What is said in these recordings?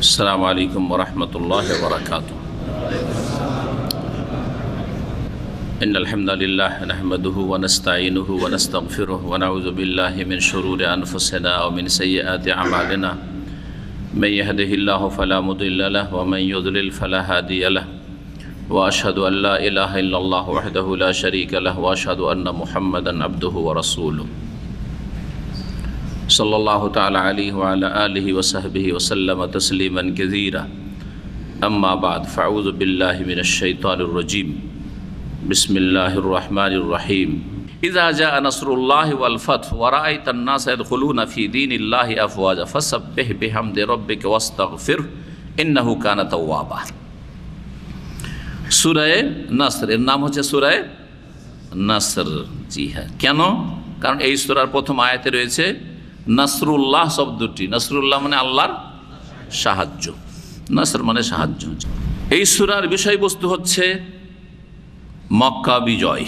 السلام عليكم ورحمة الله وبركاته. إن الحمد لله نحمده ونستعينه ونستغفره ونعوذ بالله من شرور أنفسنا ومن سيئات أعمالنا. من يهده الله فلا مضل له ومن يضلل فلا هادي له. وأشهد أن لا إله إلا الله وحده لا شريك له وأشهد أن محمدا عبده ورسوله. صلى الله تعالى عليه وعلى آله وصحبه وسلم تسليما كثيرا. أما بعد فأعوذ بالله من الشيطان الرجيم. بسم الله الرحمن الرحيم. إذا جاء نصر الله والفتح ورأيت الناس يدخلون في دين الله أفواجا فسبح بحمد ربك واستغفره إنه كان توابا. সূরা নাসর এর নাম হচ্ছে সূরা নাসর। জি হ্যাঁ, কেন? কারণ এই সূরার প্রথম আয়াতে রয়েছে নাসরুল্লাহ শব্দটি। নাসরুল্লাহ মানে আল্লাহর সাহায্য, নাসর মানে সাহায্য। এই সূরার বিষয়বস্তু হচ্ছে মক্কা বিজয়,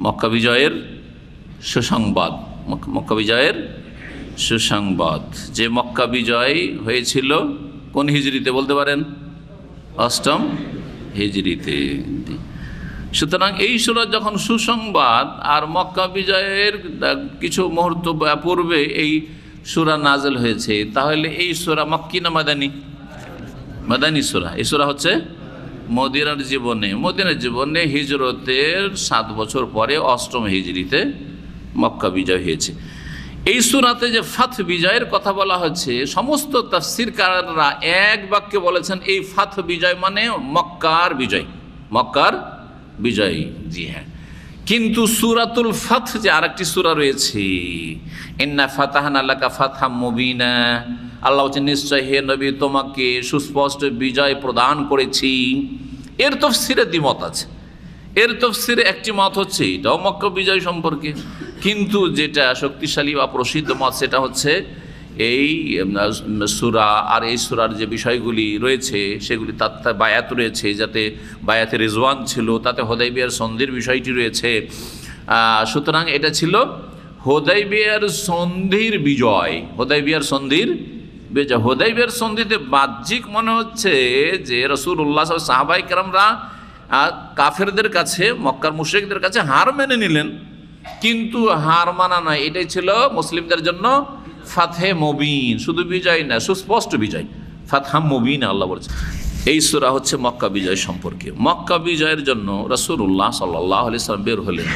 মক্কা বিজয়ের সুসংবাদ, মক্কা বিজয়ের সুসংবাদ। যে মক্কা বিজয় হয়েছিল কোন হিজরিতে বলতে পারেন? অষ্টম হিজরিতে। সুতরাং এই সূরা যখন সুসংবাদ আর মক্কা বিজয়ের কিছু মুহূর্ত পূর্বে এই সূরা নাযিল হয়েছে, তাহলে এই সূরা মক্কি না মাদানী? মাদানী সূরা। এই সূরা হচ্ছে মদিনার জীবনে হিজরতের 7 বছর পরে অষ্টম হিজরিতে মক্কা বিজয় হয়েছে। এই সূরাতে যে ফাথ বিজয়ের কথা বলা হচ্ছে, সমস্ত তাফসীরকাররা এক বাক্যে বলেছেন এই ফাথ বিজয় মানে মক্কার বিজয়, মক্কার বিজয়। জি হ্যাঁ, কিন্তু সূরাতুল ফাথ যে আরেকটি সূরা রয়েছে, ইন্না ফাতাহনা লাকা ফাতহাম মুবিনা, আল্লাহ বলছেন নিশ্চয় হে নবী তোমাকে সুস্পষ্ট বিজয় প্রদান করেছি। এর তাফসীরে দ্বিমত আছে। এর তাফসীরে একটি মত হচ্ছে এটাও মক্কা বিজয় সম্পর্কে, কিন্তু যেটা শক্তিশালী বা প্রসিদ্ধ মত সেটা হচ্ছে এই সূরা আর এই সূরার যে বিষয়গুলি রয়েছে সেগুলি তাতে বায়াত রয়েছে, যাতে বায়াতে রিজওয়ান ছিল, তাতে হুদাইবিয়ার সন্ধির বিষয়টি রয়েছে। সুতরাং এটা ছিল হুদাইবিয়ার সন্ধির বিজয়, হুদাইবিয়ার সন্ধির বিজয়। হুদাইবিয়ার সন্ধিতে বাহ্যিক মনে হচ্ছে যে রাসূলুল্লাহ সাহাবায়ে কেরামরা কাফেরদের কাছে, মক্কার মুশরিকদের কাছে হার মেনে নিলেন, কিন্তু হার মানা নয়, এটাই ছিল মুসলিমদের জন্য ফাতহে মুবিন, শুধু বিজয় না, সুস্পষ্ট বিজয়, ফাতহাম মুবিন আল্লাহ বলেছে। এই সূরা হচ্ছে মক্কা বিজয় সম্পর্কে। মক্কা বিজয়ের জন্য রাসূলুল্লাহ সাল্লাল্লাহু আলাইহি ওয়াসাল্লাম বের হলেন।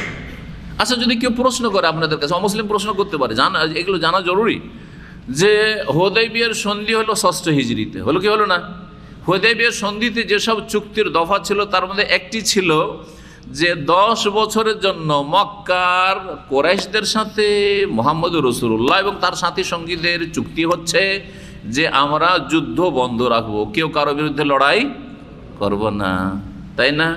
আচ্ছা, যদি কেউ প্রশ্ন করে আপনাদের কাছে, অমুসলিম প্রশ্ন করতে পারে, এগুলো জানা জরুরি, যে হুদাইবিয়ার সন্ধি হলো 6ষ্ঠ হিজরিতে, হলো কি হলো না? হুদাইবিয়ার সন্ধিতে যেসব চুক্তির দফা ছিল তার মধ্যে একটি ছিল যে 10 বছরের জন্য মক্কার কুরাইশদের সাথে মুহাম্মদুর রাসূলুল্লাহ এবং তার সাথী সঙ্গীদের চুক্তি হচ্ছে যে আমরা যুদ্ধ বন্ধ রাখবো, কেউ কারো বিরুদ্ধে লড়াই করব না, তাই না?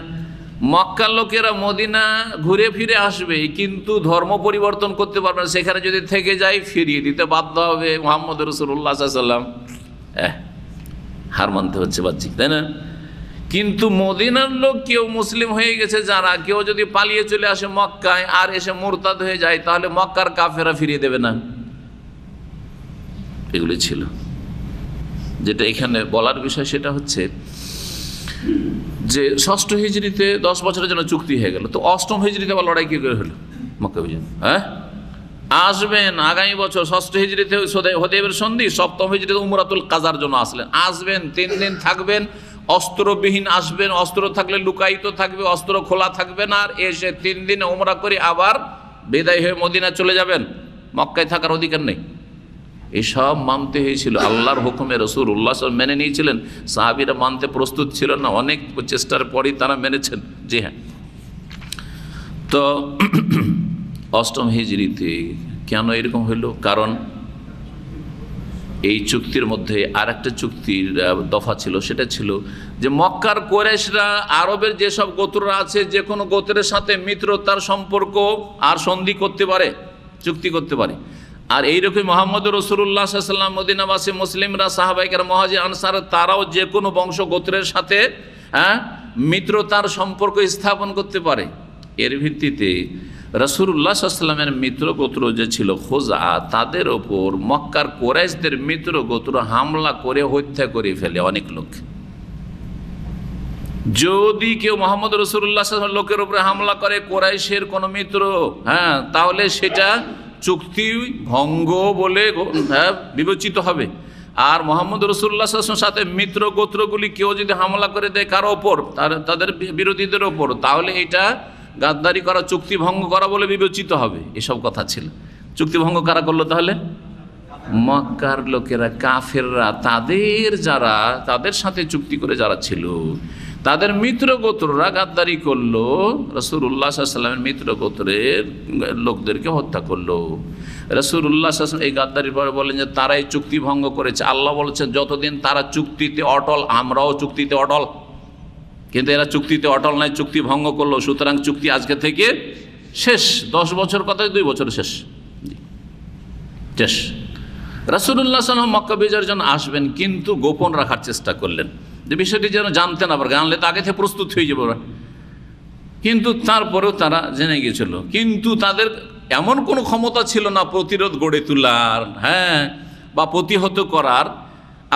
মক্কার লোকেরা মদিনা ঘুরে ফিরে আসবে, কিন্তু ধর্ম পরিবর্তন করতে পারবে না, সেখানে যদি থেকে যায় ফিরিয়ে দিতে বাধ্য হবে মুহাম্মদুর রাসূলুল্লাহ সাল্লাল্লাহু আলাইহি ওয়াসাল্লাম। হার মানতে হচ্ছে বাহ্যিক, তাই না? কিন্তু মদিনার লোক কেউ মুসলিম হয়ে গেছে যারা, কেউ যদি পালিয়ে চলে আসে মক্কায় আর এসে মুরতাদ হয়ে যায়, তাহলে মক্কার কাফেরা ফিরিয়ে দেবে না। এগুলি ছিল। যেটা এখানে বলার বিষয় সেটা হচ্ছে যে 6ষ্ঠ হিজরিতে 10 বছরের জন্য চুক্তি হয়ে গেল, তো 8ম হিজরিতে আবার লড়াই কি করে হলো? মক্কা বিজয় আসবেন আগামী বছর 6ষ্ঠ হিজরিতে হুদাইবিয়ার সন্ধি, 7ম হিজরিতে উমরাতুল কাজার জন্য আসবেন 3 দিন থাকবেন, অস্ত্রবিহীন আসবেন, অস্ত্র থাকলে লুকায়িত থাকবে, অস্ত্র খোলা থাকবে না, আর এসে 3 দিন উমরা করে আবার বিদায় হয়ে মদিনা চলে যাবেন, মক্কায় থাকার অধিকার নেই। এসব মানতে হয়েছিল, আল্লাহর হুকুমে রাসূলুল্লাহ সাল্লাল্লাহু মেনে নিয়েছিলেন, সাহাবীরা মানতে প্রস্তুত ছিল না, অনেক চেষ্টার পরই তারা মেনেছেন। জি হ্যাঁ, তো 8ম হিজরিতে কেন এরকম হলো? কারণ এই চুক্তির মধ্যে আর একটা চুক্তির দফা ছিল, সেটা ছিল যে মক্কার কুরাইশরা আরবের যেসব গোত্ররা আছে যে কোনো গোত্রের সাথে মিত্রতার সম্পর্ক আর সন্ধি করতে পারে, চুক্তি করতে পারে। আর এইরকম মুহাম্মদুর রাসূলুল্লাহ সাল্লাল্লাহু আলাইহি ওয়াসাল্লাম মদিনাবাসী মুসলিমরা, সাহাবায়ে কেরাম, মুহাজির, আনসার, তারাও যে কোনো বংশ গোত্রের সাথে মিত্রতার সম্পর্ক স্থাপন করতে পারে। এর ভিত্তিতে রাসূলুল্লাহ সাল্লাল্লাহু আলাইহি ওয়াসাল্লামের মিত্র গোত্র যে ছিল খোজা, তাদের ওপর মক্কার কোরাইশদের মিত্র গোত্র হামলা করে হত্যা করে ফেলে অনেক লোক। যদি কেউ মোহাম্মদ রাসূলুল্লাহ সাল্লাল্লাহু আলাইহি ওয়াসাল্লাম লোকের উপরে হামলা করে কোরাইশের কোন মিত্র, তাহলে সেটা চুক্তি ভঙ্গ বলে বিবেচিত হবে। আর মোহাম্মদ রাসূলুল্লাহ সাল্লাল্লাহু আলাইহি ওয়াসাল্লামের সাথে মিত্র গোত্রগুলি কেউ যদি হামলা করে দেয় কারো ওপর, তাদের বিরোধীদের ওপর, তাহলে এটা গাদ্দারি করা, চুক্তি ভঙ্গ করা বলে বিবেচিত হবে। এসব কথা ছিল। চুক্তি ভঙ্গ কারা করলো তাহলে? মক্কার লোকেরা, কাফেররা, তাদের সাথে চুক্তি করে যারা ছিল, তাদের মিত্র গোত্ররা গাদ্দারি করলো, রাসূলুল্লাহ সাল্লাল্লাহু আলাইহি ওয়াসাল্লামের মিত্র গোত্রের লোকদেরকে হত্যা করলো। রাসূলুল্লাহ সাল্লাল্লাহু আলাইহি ওয়াসাল্লাম এই গাদ্দারির পরে বলেন যে তারাই চুক্তি ভঙ্গ করেছে। আল্লাহ বলেছেন যতদিন তারা চুক্তিতে অটল, আমরাও চুক্তিতে অটল। কিন্তু এরা চুক্তিতে অটল নাই, চুক্তি ভঙ্গ করলো, সুতরাং চুক্তি আজকে থেকে শেষ। 10 বছর কথায় 2 বছর শেষ। রাসূলুল্লাহ সাল্লাল্লাহু আলাইহি ওয়াসাল্লাম মক্কা বিজয়ের জন্য আসবেন, কিন্তু গোপন রাখার চেষ্টা করলেন, যে বিষয়টি যেন জানতে না পারে। জানলে তো আগে থেকে প্রস্তুত হয়ে যাবে ওরা। কিন্তু তারপরেও তারা জেনে গিয়েছিল, কিন্তু তাদের এমন কোনো ক্ষমতা ছিল না প্রতিরোধ গড়ে তোলার, বা প্রতিহত করার।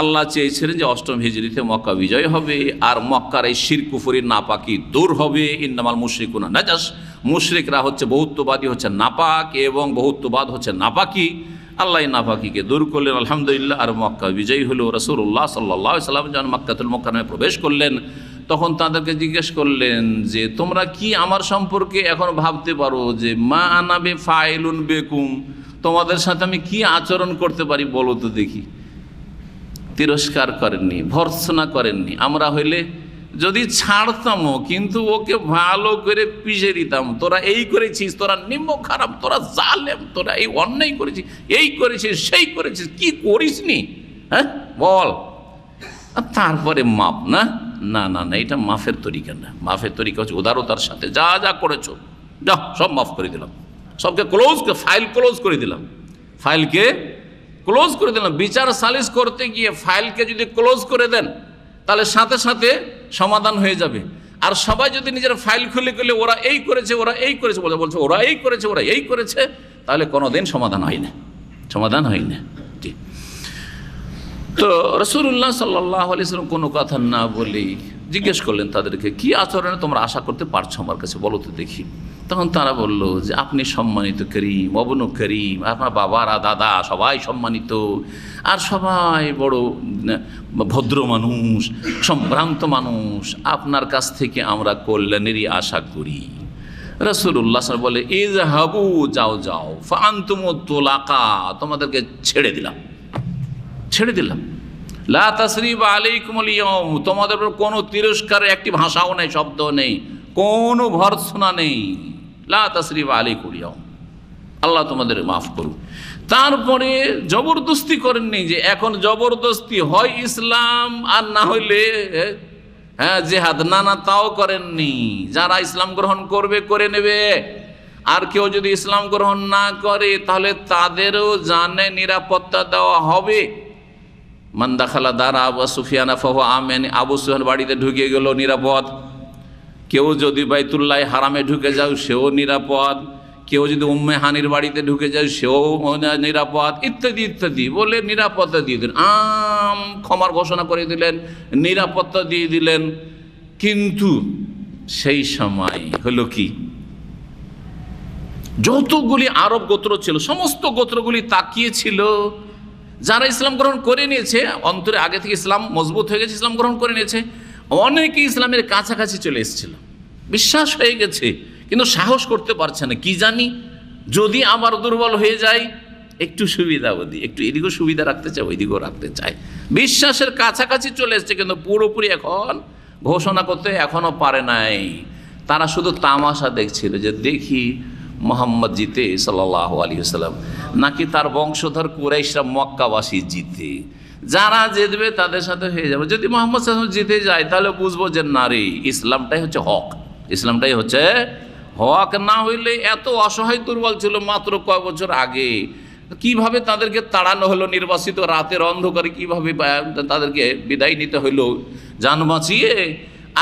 আল্লাহ চেয়েছিলেন যে 8ম হিজরিতে মক্কা বিজয় হবে, আর মক্কার এই শিরক কুফরি নাপাকি দূর হবে। ইন্নামাল মুশরিকুনা নাজাস, মুশরিকরা হচ্ছে বহুত্ববাদী, হচ্ছে নাপাক, এবং বহুত্ববাদ হচ্ছে নাপাকি। আল্লাহ নাপাকিকে দূর করলেন, আলহামদুলিল্লাহ। আর মক্কা বিজয়ী হলো। রাসূলুল্লাহ সাল্লাল্লাহু আলাইহি ওয়াসাল্লাম যখন মক্কাতুল মুকাররমায় প্রবেশ করলেন, তখন তাদেরকে জিজ্ঞেস করলেন যে তোমরা কি আমার সম্পর্কে এখন ভাবতে পারো যে মা আনাবে ফাইলুন বেকুম, তোমাদের সাথে আমি কি আচরণ করতে পারি বলো তো দেখি। তিরস্কার করেননি, ভর্ৎসনা করেননি। আমরা হইলে যদি ছাড়তামও, কিন্তু ওকে ভালো করে পিষে দিতাম। তোরা এই করেছিস, তোরা নিম্ন খারাপ, তোরা জালেম, তোরা এই অন্যায় করেছিস, এই করেছিস, সেই করেছিস, কি করিসনি বল। আর তারপরে মাপ না, না না না, এটা মাফের তরিকা না। মাফের তরিকা হচ্ছে উদারতার সাথে যা যা করেছো যা সব মাফ করে দিলাম, সবকে ফাইল ক্লোজ করে দিলাম, ফাইলকে ক্লোজ করে দিলাম। বিচার সালিস করতে গিয়ে ফাইলকে যদি ক্লোজ করে দেন, তাহলে সাথে সাথে সমাধান হয়ে যাবে। আর সবাই যদি নিজের ফাইল খুলে খুলে ওরা এই করেছে, ওরা এই করেছে বলছে, ওরা এই করেছে, ওরা এই করেছে, তাহলে কোনোদিন সমাধান হয় না, সমাধান হয় না। তো রাসূলুল্লাহ সাল্লাল্লাহু আলাইহি ওয়াসাল্লাম কোনো কথা না বলেই জিজ্ঞেস করলেন তাদেরকে, কি আচরণে তোমরা আশা করতে পারছো আমার কাছে, বলো তো দেখি। তখন তারা বলল যে আপনি সম্মানিত করিম, অবনু করিম, আপনার বাবারা দাদা সবাই সম্মানিত, আর সবাই বড় ভদ্র মানুষ, সম্ভ্রান্ত মানুষ, আপনার কাছ থেকে আমরা কল্যাণেরই আশা করি। রাসূলুল্লাহ সাল্লাল্লাহু আলাইহি ওয়াসাল্লাম বলে ইযহাবু, যাও যাও, ফাআনতুমুত তুলাকা, তোমাদেরকে ছেড়ে দিলাম, ছেড়ে দিলাম। লা তাসরিবা আলাইকুমুল ইয়াউম, তোমাদের উপর কোনো তিরস্কারের একটি ভাষাও নেই, শব্দও নেই, কোনো ভর্ৎসনা নেই। লা তাসরিবা আলাইকুমুল ইয়াউম, আল্লাহ তোমাদের মাফ করুন। তারপরে জবরদস্তি করেননি, যে এখন জবরদস্তি হয় ইসলাম আর না হইলে জেহাদ, না না তাও করেননি। যারা ইসলাম গ্রহণ করবে করে নেবে, আর কেউ যদি ইসলাম গ্রহণ না করে তাহলে তাদেরও জানে নিরাপত্তা দেওয়া হবে। মান দাখালা দারা আবু সুফিয়ান ফাহুয়া আমিন, আবু সুফিয়ান বাড়িতে ঢুকে গেল নিরাপদ। কেউ যদি বাইতুল্লাহ হারামে ঢুকে যাও সেও নিরাপদ, কেউ যদি উম্মে হানির বাড়িতে ঢুকে যায় সেও নিরাপদ, ইত্যাদি ইত্যাদি বলে নিরাপত্তা দিয়ে দিলেন, ক্ষমার ঘোষণা করে দিলেন, নিরাপত্তা দিয়ে দিলেন। কিন্তু সেই সময় হলো কি, যতগুলি আরব গোত্র ছিল সমস্ত গোত্রগুলি তাকিয়েছিল, যারা ইসলাম গ্রহণ করে নিয়েছে, অন্তরে আগে থেকে ইসলাম মজবুত হয়ে গেছে, ইসলাম গ্রহণ করে নিয়েছে, অনেকে ইসলামের কাছাকাছি চলে এসেছিল, বিশ্বাস হয়ে গেছে, কিন্তু সাহস করতে পারছে না। কি জানি যদি আবার দুর্বল হয়ে যায়, একটু সুবিধা বুদ্ধি, একটু এদিকেও সুবিধা রাখতে চায়, ওইদিকেও রাখতে চায়, বিশ্বাসের কাছাকাছি চলে এসছে, কিন্তু পুরোপুরি এখন ঘোষণা করতে এখনও পারে নাই। তারা শুধু তামাশা দেখছিল, যে দেখি মোহাম্মদ জিতে সাল্লাল্লাহু আলাইহি ওয়াসাল্লাম, নাকি তার বংশধর কুরাইশরা মক্কাবাসী জিতে, যারা জিতবে তাদের সাথে হয়ে যাবে। যদি মোহাম্মদ সাল্লাল্লাহু আলাইহি ওয়াসাল্লাম জিতে যায় তাহলে বুঝবো যে না রে, ইসলামটাই হচ্ছে হক, ইসলামটাই হচ্ছে হক। না হইলে এত অসহায় দুর্বল ছিল মাত্র কয়েক বছর আগে, কিভাবে তাদেরকে তাড়ানো হলো, নির্বাসিত রাতের অন্ধকারে কিভাবে তাদেরকে বিদায় নিতে হইলো জান বাঁচিয়ে,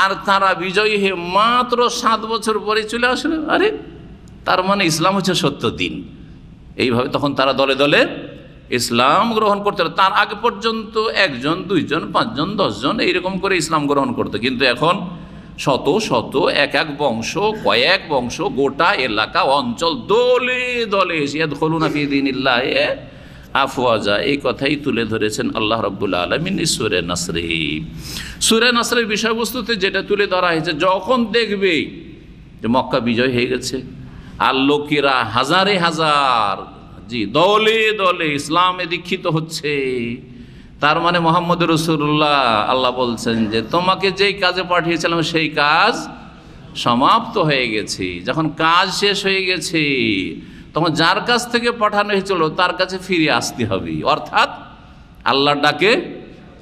আর তারা বিজয়ী হয়ে মাত্র 7 বছর পরে চলে আসলো। আরে তার মানে ইসলাম হচ্ছে সত্য দিন। এইভাবে তখন তারা দলে দলে ইসলাম গ্রহণ করতে, তার আগে পর্যন্ত 1 জন 2 জন 5 জন 10 জন এইরকম করে ইসলাম গ্রহণ করতো, কিন্তু এখন শত শত এক এক বংশ, কয়েক বংশ, গোটা এলাকা অঞ্চল দলে দলে ইয়াদখুলুনা ফি দীনিল্লাহি আফওয়াজা। এই কথাই তুলে ধরেছেন আল্লাহ রাব্বুল আলামিন সূরা নাসরে। সূরা নাসরের বিষয়বস্তুতে যেটা তুলে ধরা হয়েছে, যখন দেখবে যে মক্কা বিজয় হয়ে গেছে আর লোকেরা হাজারে হাজার দলে দলে ইসলামে দীক্ষিত হচ্ছে, তার মানে মুহাম্মদ রাসূলুল্লাহ আল্লাহ বলছেন যে তোমাকে যেই কাজে পাঠিয়েছিলাম সেই কাজ সমাপ্ত হয়ে গেছে। যখন কাজ শেষ হয়ে গেছে তখন যার কাছ থেকে পাঠানো হয়েছিল তার কাছে ফিরে আসতে হবে, অর্থাৎ আল্লাহর ডাকে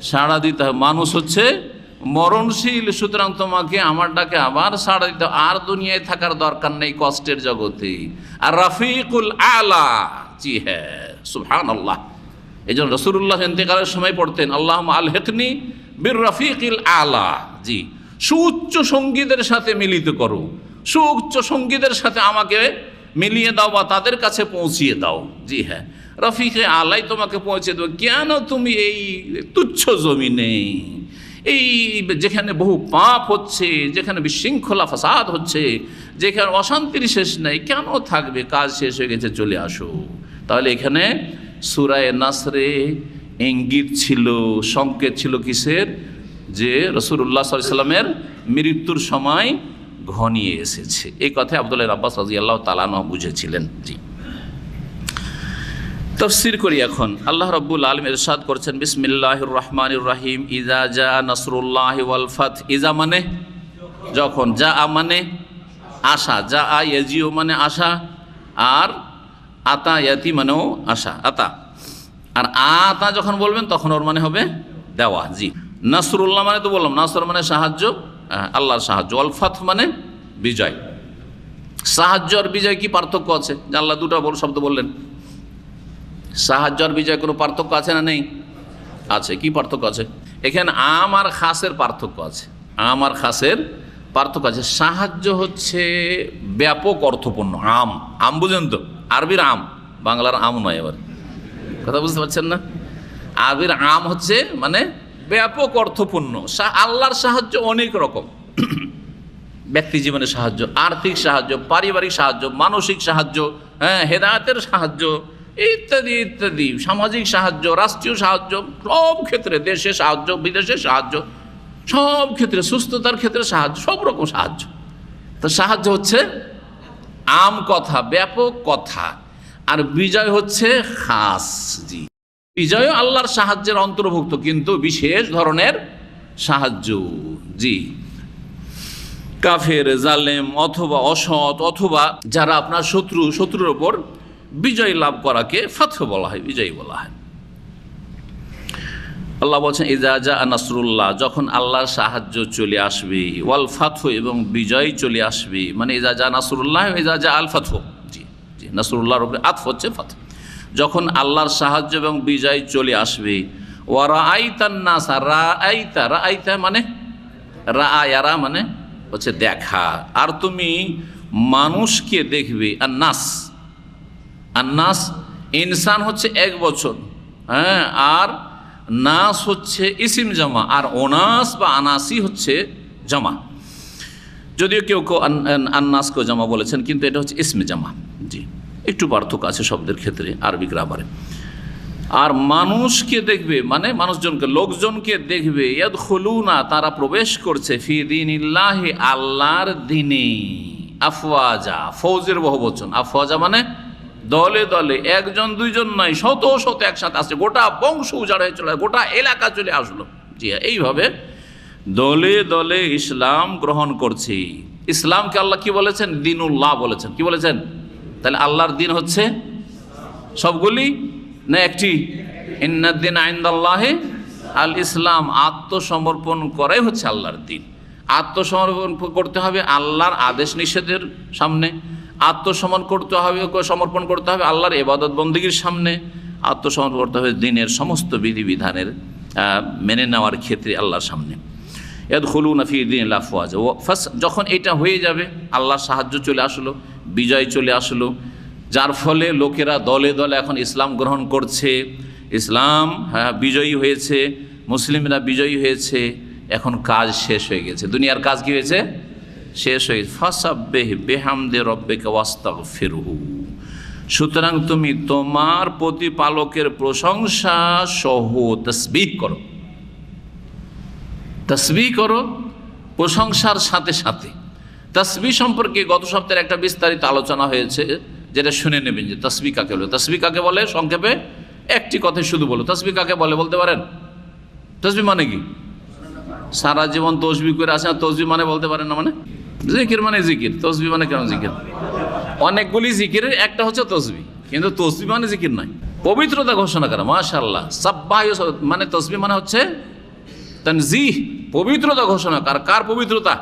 সাড়া দিতে হবে। মানুষ হচ্ছে মরণশীল, সুতরাং তোমাকে আমার ডাকে আবার সাড়া দিতে হবে। আর দুনিয়ায় থাকার দরকার নেই কষ্টের জগতে। আর রাফিকুল আলা, জি হ্যাঁ, সুবহানাল্লাহ। এই জন্য রাসূলুল্লাহ ইন্তেকালের সময় পড়তেন আল্লাহুম্মা আলহিকনি বির রাফিকিল আলা, জি, সুউচ্চ সঙ্গীদের সাথে মিলিত করো, সুউচ্চ সঙ্গীদের সাথে আমাকে মিলিয়ে দাও বা তাদের কাছে পৌঁছিয়ে দাও। জি হ্যাঁ, রফিকে আলাই তোমাকে পৌঁছে দেবো। কেন তুমি এই তুচ্ছ জমিনে, এই যেখানে বহু পাপ হচ্ছে, যেখানে বিশৃঙ্খলা ফাসাদ হচ্ছে, যেখানে অশান্তির শেষ নেই, কেন থাকবে? কাজ শেষ হয়ে গেছে, চলে আসো। তাহলে এখানে সূরা নাসরে ইঙ্গিত ছিল, সংকেত ছিল কিসের? যে রাসূলুল্লাহ সাল্লাল্লাহু আলাইহি ওয়াসাল্লামের মৃত্যুর সময় ঘনিয়ে এসেছে। এই কথায় আব্দুল্লাহ ইবনে আব্বাস রাদিয়াল্লাহু তাআলা আনহু বুঝেছিলেন। জি, তাফসীর করি এখন। আল্লাহ রাব্বুল আলামিন ইরশাদ করেছেন বিসমিল্লাহির রহমানির রহিম, ইজা জা নাসরুল্লাহি ওয়াল ফাত। ইজা মানে যখন, জা মানে আশা, জা ইয়াজিউ মানে আশা, আর আতা ইয়াতি মানেও আশা, আতা। আর আতা যখন বলবেন তখন ওর মানে হবে দেওয়া। জি, নাসরুল্লাহ মানে তো বললাম, নাসর মানে সাহায্য, আল্লাহর সাহায্য। ওয়াল ফাত মানে বিজয়। সাহায্য আর বিজয় কি পার্থক্য আছে? যে আল্লাহ দুটো শব্দ বললেন, সাহায্য আর বিজয় কোনো পার্থক্য আছে না নেই? আছে। কি পার্থক্য আছে? এখানে আম আর খাসের পার্থক্য আছে। আম আর খাসের পার্থক্য আছে। সাহায্য হচ্ছে ব্যাপক অর্থপূর্ণ। আম, আম বুঝেন তো? আরবির আম, বাংলার আম নয়। এবার কথা বুঝতে পারছেন না? আরবির আম হচ্ছে মানে ব্যাপক অর্থপূর্ণ। আল্লাহর সাহায্য অনেক রকম। ব্যক্তি জীবনের সাহায্য, আর্থিক সাহায্য, পারিবারিক সাহায্য, মানসিক সাহায্য, হ্যাঁ, হেদায়েতের সাহায্য ইত্যাদি ইত্যাদি, সামাজিক সাহায্য, রাষ্ট্রীয় সাহায্য, সব ক্ষেত্রে, দেশে সাহায্য, বিদেশে সাহায্য, সব ক্ষেত্রে, সুস্থতার ক্ষেত্রে সাহায্য, সব রকম সাহায্য। তো সাহায্য হচ্ছে আম কথা, ব্যাপক কথা। আর বিজয় হচ্ছে খাস। জি, বিজয় আল্লাহর সাহায্যের অন্তর্ভুক্ত, কিন্তু বিশেষ ধরনের সাহায্য। জি, কাফের, জালেম অথবা অসৎ অথবা যারা আপনার শত্রুর ওপর বিজয় লাভ করাকে ফাতহ বলা হয়, বিজয় বলা হয়। আল্লাহ বলছেন ইজা জা নাসরুল্লাহ, যখন আল্লাহর সাহায্য চলে আসবে, ওয়াল ফাতহ এবং বিজয় চলে আসবে। মানে ইজা জা নাসরুল্লাহ, ইজা জা আল ফাতহ। জি জি, নাসরুল্লাহর উপরে আতফ হচ্ছে ফাতহ। যখন আল্লাহর সাহায্য এবং বিজয় চলে আসবে। ওয়া রাআইতান নাস, রাআইতা, রাআইতা মানে রাআয়ারা মানে হচ্ছে দেখা। আর তুমি মানুষকে দেখবে। আর নাস, আর নাস, ইনসান হচ্ছে এক বচন, হ্যাঁ, আর নাস হচ্ছে ইসিম জামা, আর ওনাস বা আনাসি হচ্ছে জামা। যদিও কেউ কেউ আন্নাসকেও জামা বলেছেন, কিন্তু এটা হচ্ছে ইসমে জামা। জি, একটু পার্থক্য আছে শব্দের ক্ষেত্রে আরবি গ্রামারে। আর মানুষকে দেখবে মানে মানুষজনকে, লোকজনকে দেখবে। ইয়াদখুলুনা, তারা প্রবেশ করছে, ফি দীনিল্লাহি, আল্লাহর দ্বীনে, আফওয়াজা, ফৌজের বহুবচন। আফওয়াজা মানে দলে দলে, 1 জন 2 জন নয়, শত শত একসাথে আসছে, গোটা বংশ উজাড় হয়ে চলে, গোটা এলাকা চলে আসলো। জি, এইভাবে দলে দলে ইসলাম গ্রহণ করছে। ইসলামকে আল্লাহ কি বলেছেন? দিনুল্লাহ বলেছেন। কি বলেছেন? তাহলে আল্লাহর দিন হচ্ছে সবগুলি না একটি? ইন্নাদ-দীন ইনদাল্লাহি আল ইসলাম, আত্মসমর্পণ করাই হচ্ছে আল্লাহর দিন। আত্মসমর্পণ করতে হবে আল্লাহর আদেশ নিষেধের সামনে, আত্মসমর্পণ করতে হবে আল্লাহর ইবাদত বন্দেগীর সামনে, আত্মসমর্পণ করতে হবে দিনের সমস্ত বিধিবিধানের মেনে নেওয়ার ক্ষেত্রে আল্লাহর সামনে। ইয়াদখুলুনা ফি দীনিল্লাহি আফওয়াজা। যখন এটা হয়ে যাবে, আল্লাহর সাহায্য চলে আসলো, বিজয় চলে আসলো, যার ফলে লোকেরা দলে দলে এখন ইসলাম গ্রহণ করছে, ইসলাম বিজয়ী হয়েছে, মুসলিমরা বিজয়ী হয়েছে, এখন কাজ শেষ হয়ে গেছে, দুনিয়ার কাজ কি হয়েছে? শেষ হয়ে গেছে। ফাসাব্বিহ বিহামদি রাব্বিকা ওয়াস্তাগফিরহু। সুতরাং তুমি তোমার প্রতিপালকের প্রশংসা সহ তাসবিহ করো, তাসবিহ করো প্রশংসার সাথে সাথে। তাসবিহ সম্পর্কে গত সপ্তাহে একটা বিস্তারিত আলোচনা হয়েছে, যেটা শুনে নেবেন যে তাসবিহ কাকে বলে। তাসবিহ কাকে বলে সংক্ষেপে একটি কথা শুধু বলো, তাসবিহ কাকে বলে বলতে পারেন? তাসবিহ মানে কি? সারা জীবন তসবিহ করে আসে, তসবিহ মানে বলতে পারেন না? মানে জিকির মানে জিকির, তসবিহ মানে কেন জিকির? অনেকগুলি জিকিরের একটা হচ্ছে তসবিহ, কিন্তু তসবিহ মানে জিকির নয়। পবিত্রতা ঘোষণা করা, মাশাআল্লাহ। সাব্বাহ মানে তসবিহ মানে হচ্ছে তানজিহ, পবিত্রতা ঘোষণা করা। কার পবিত্রতা?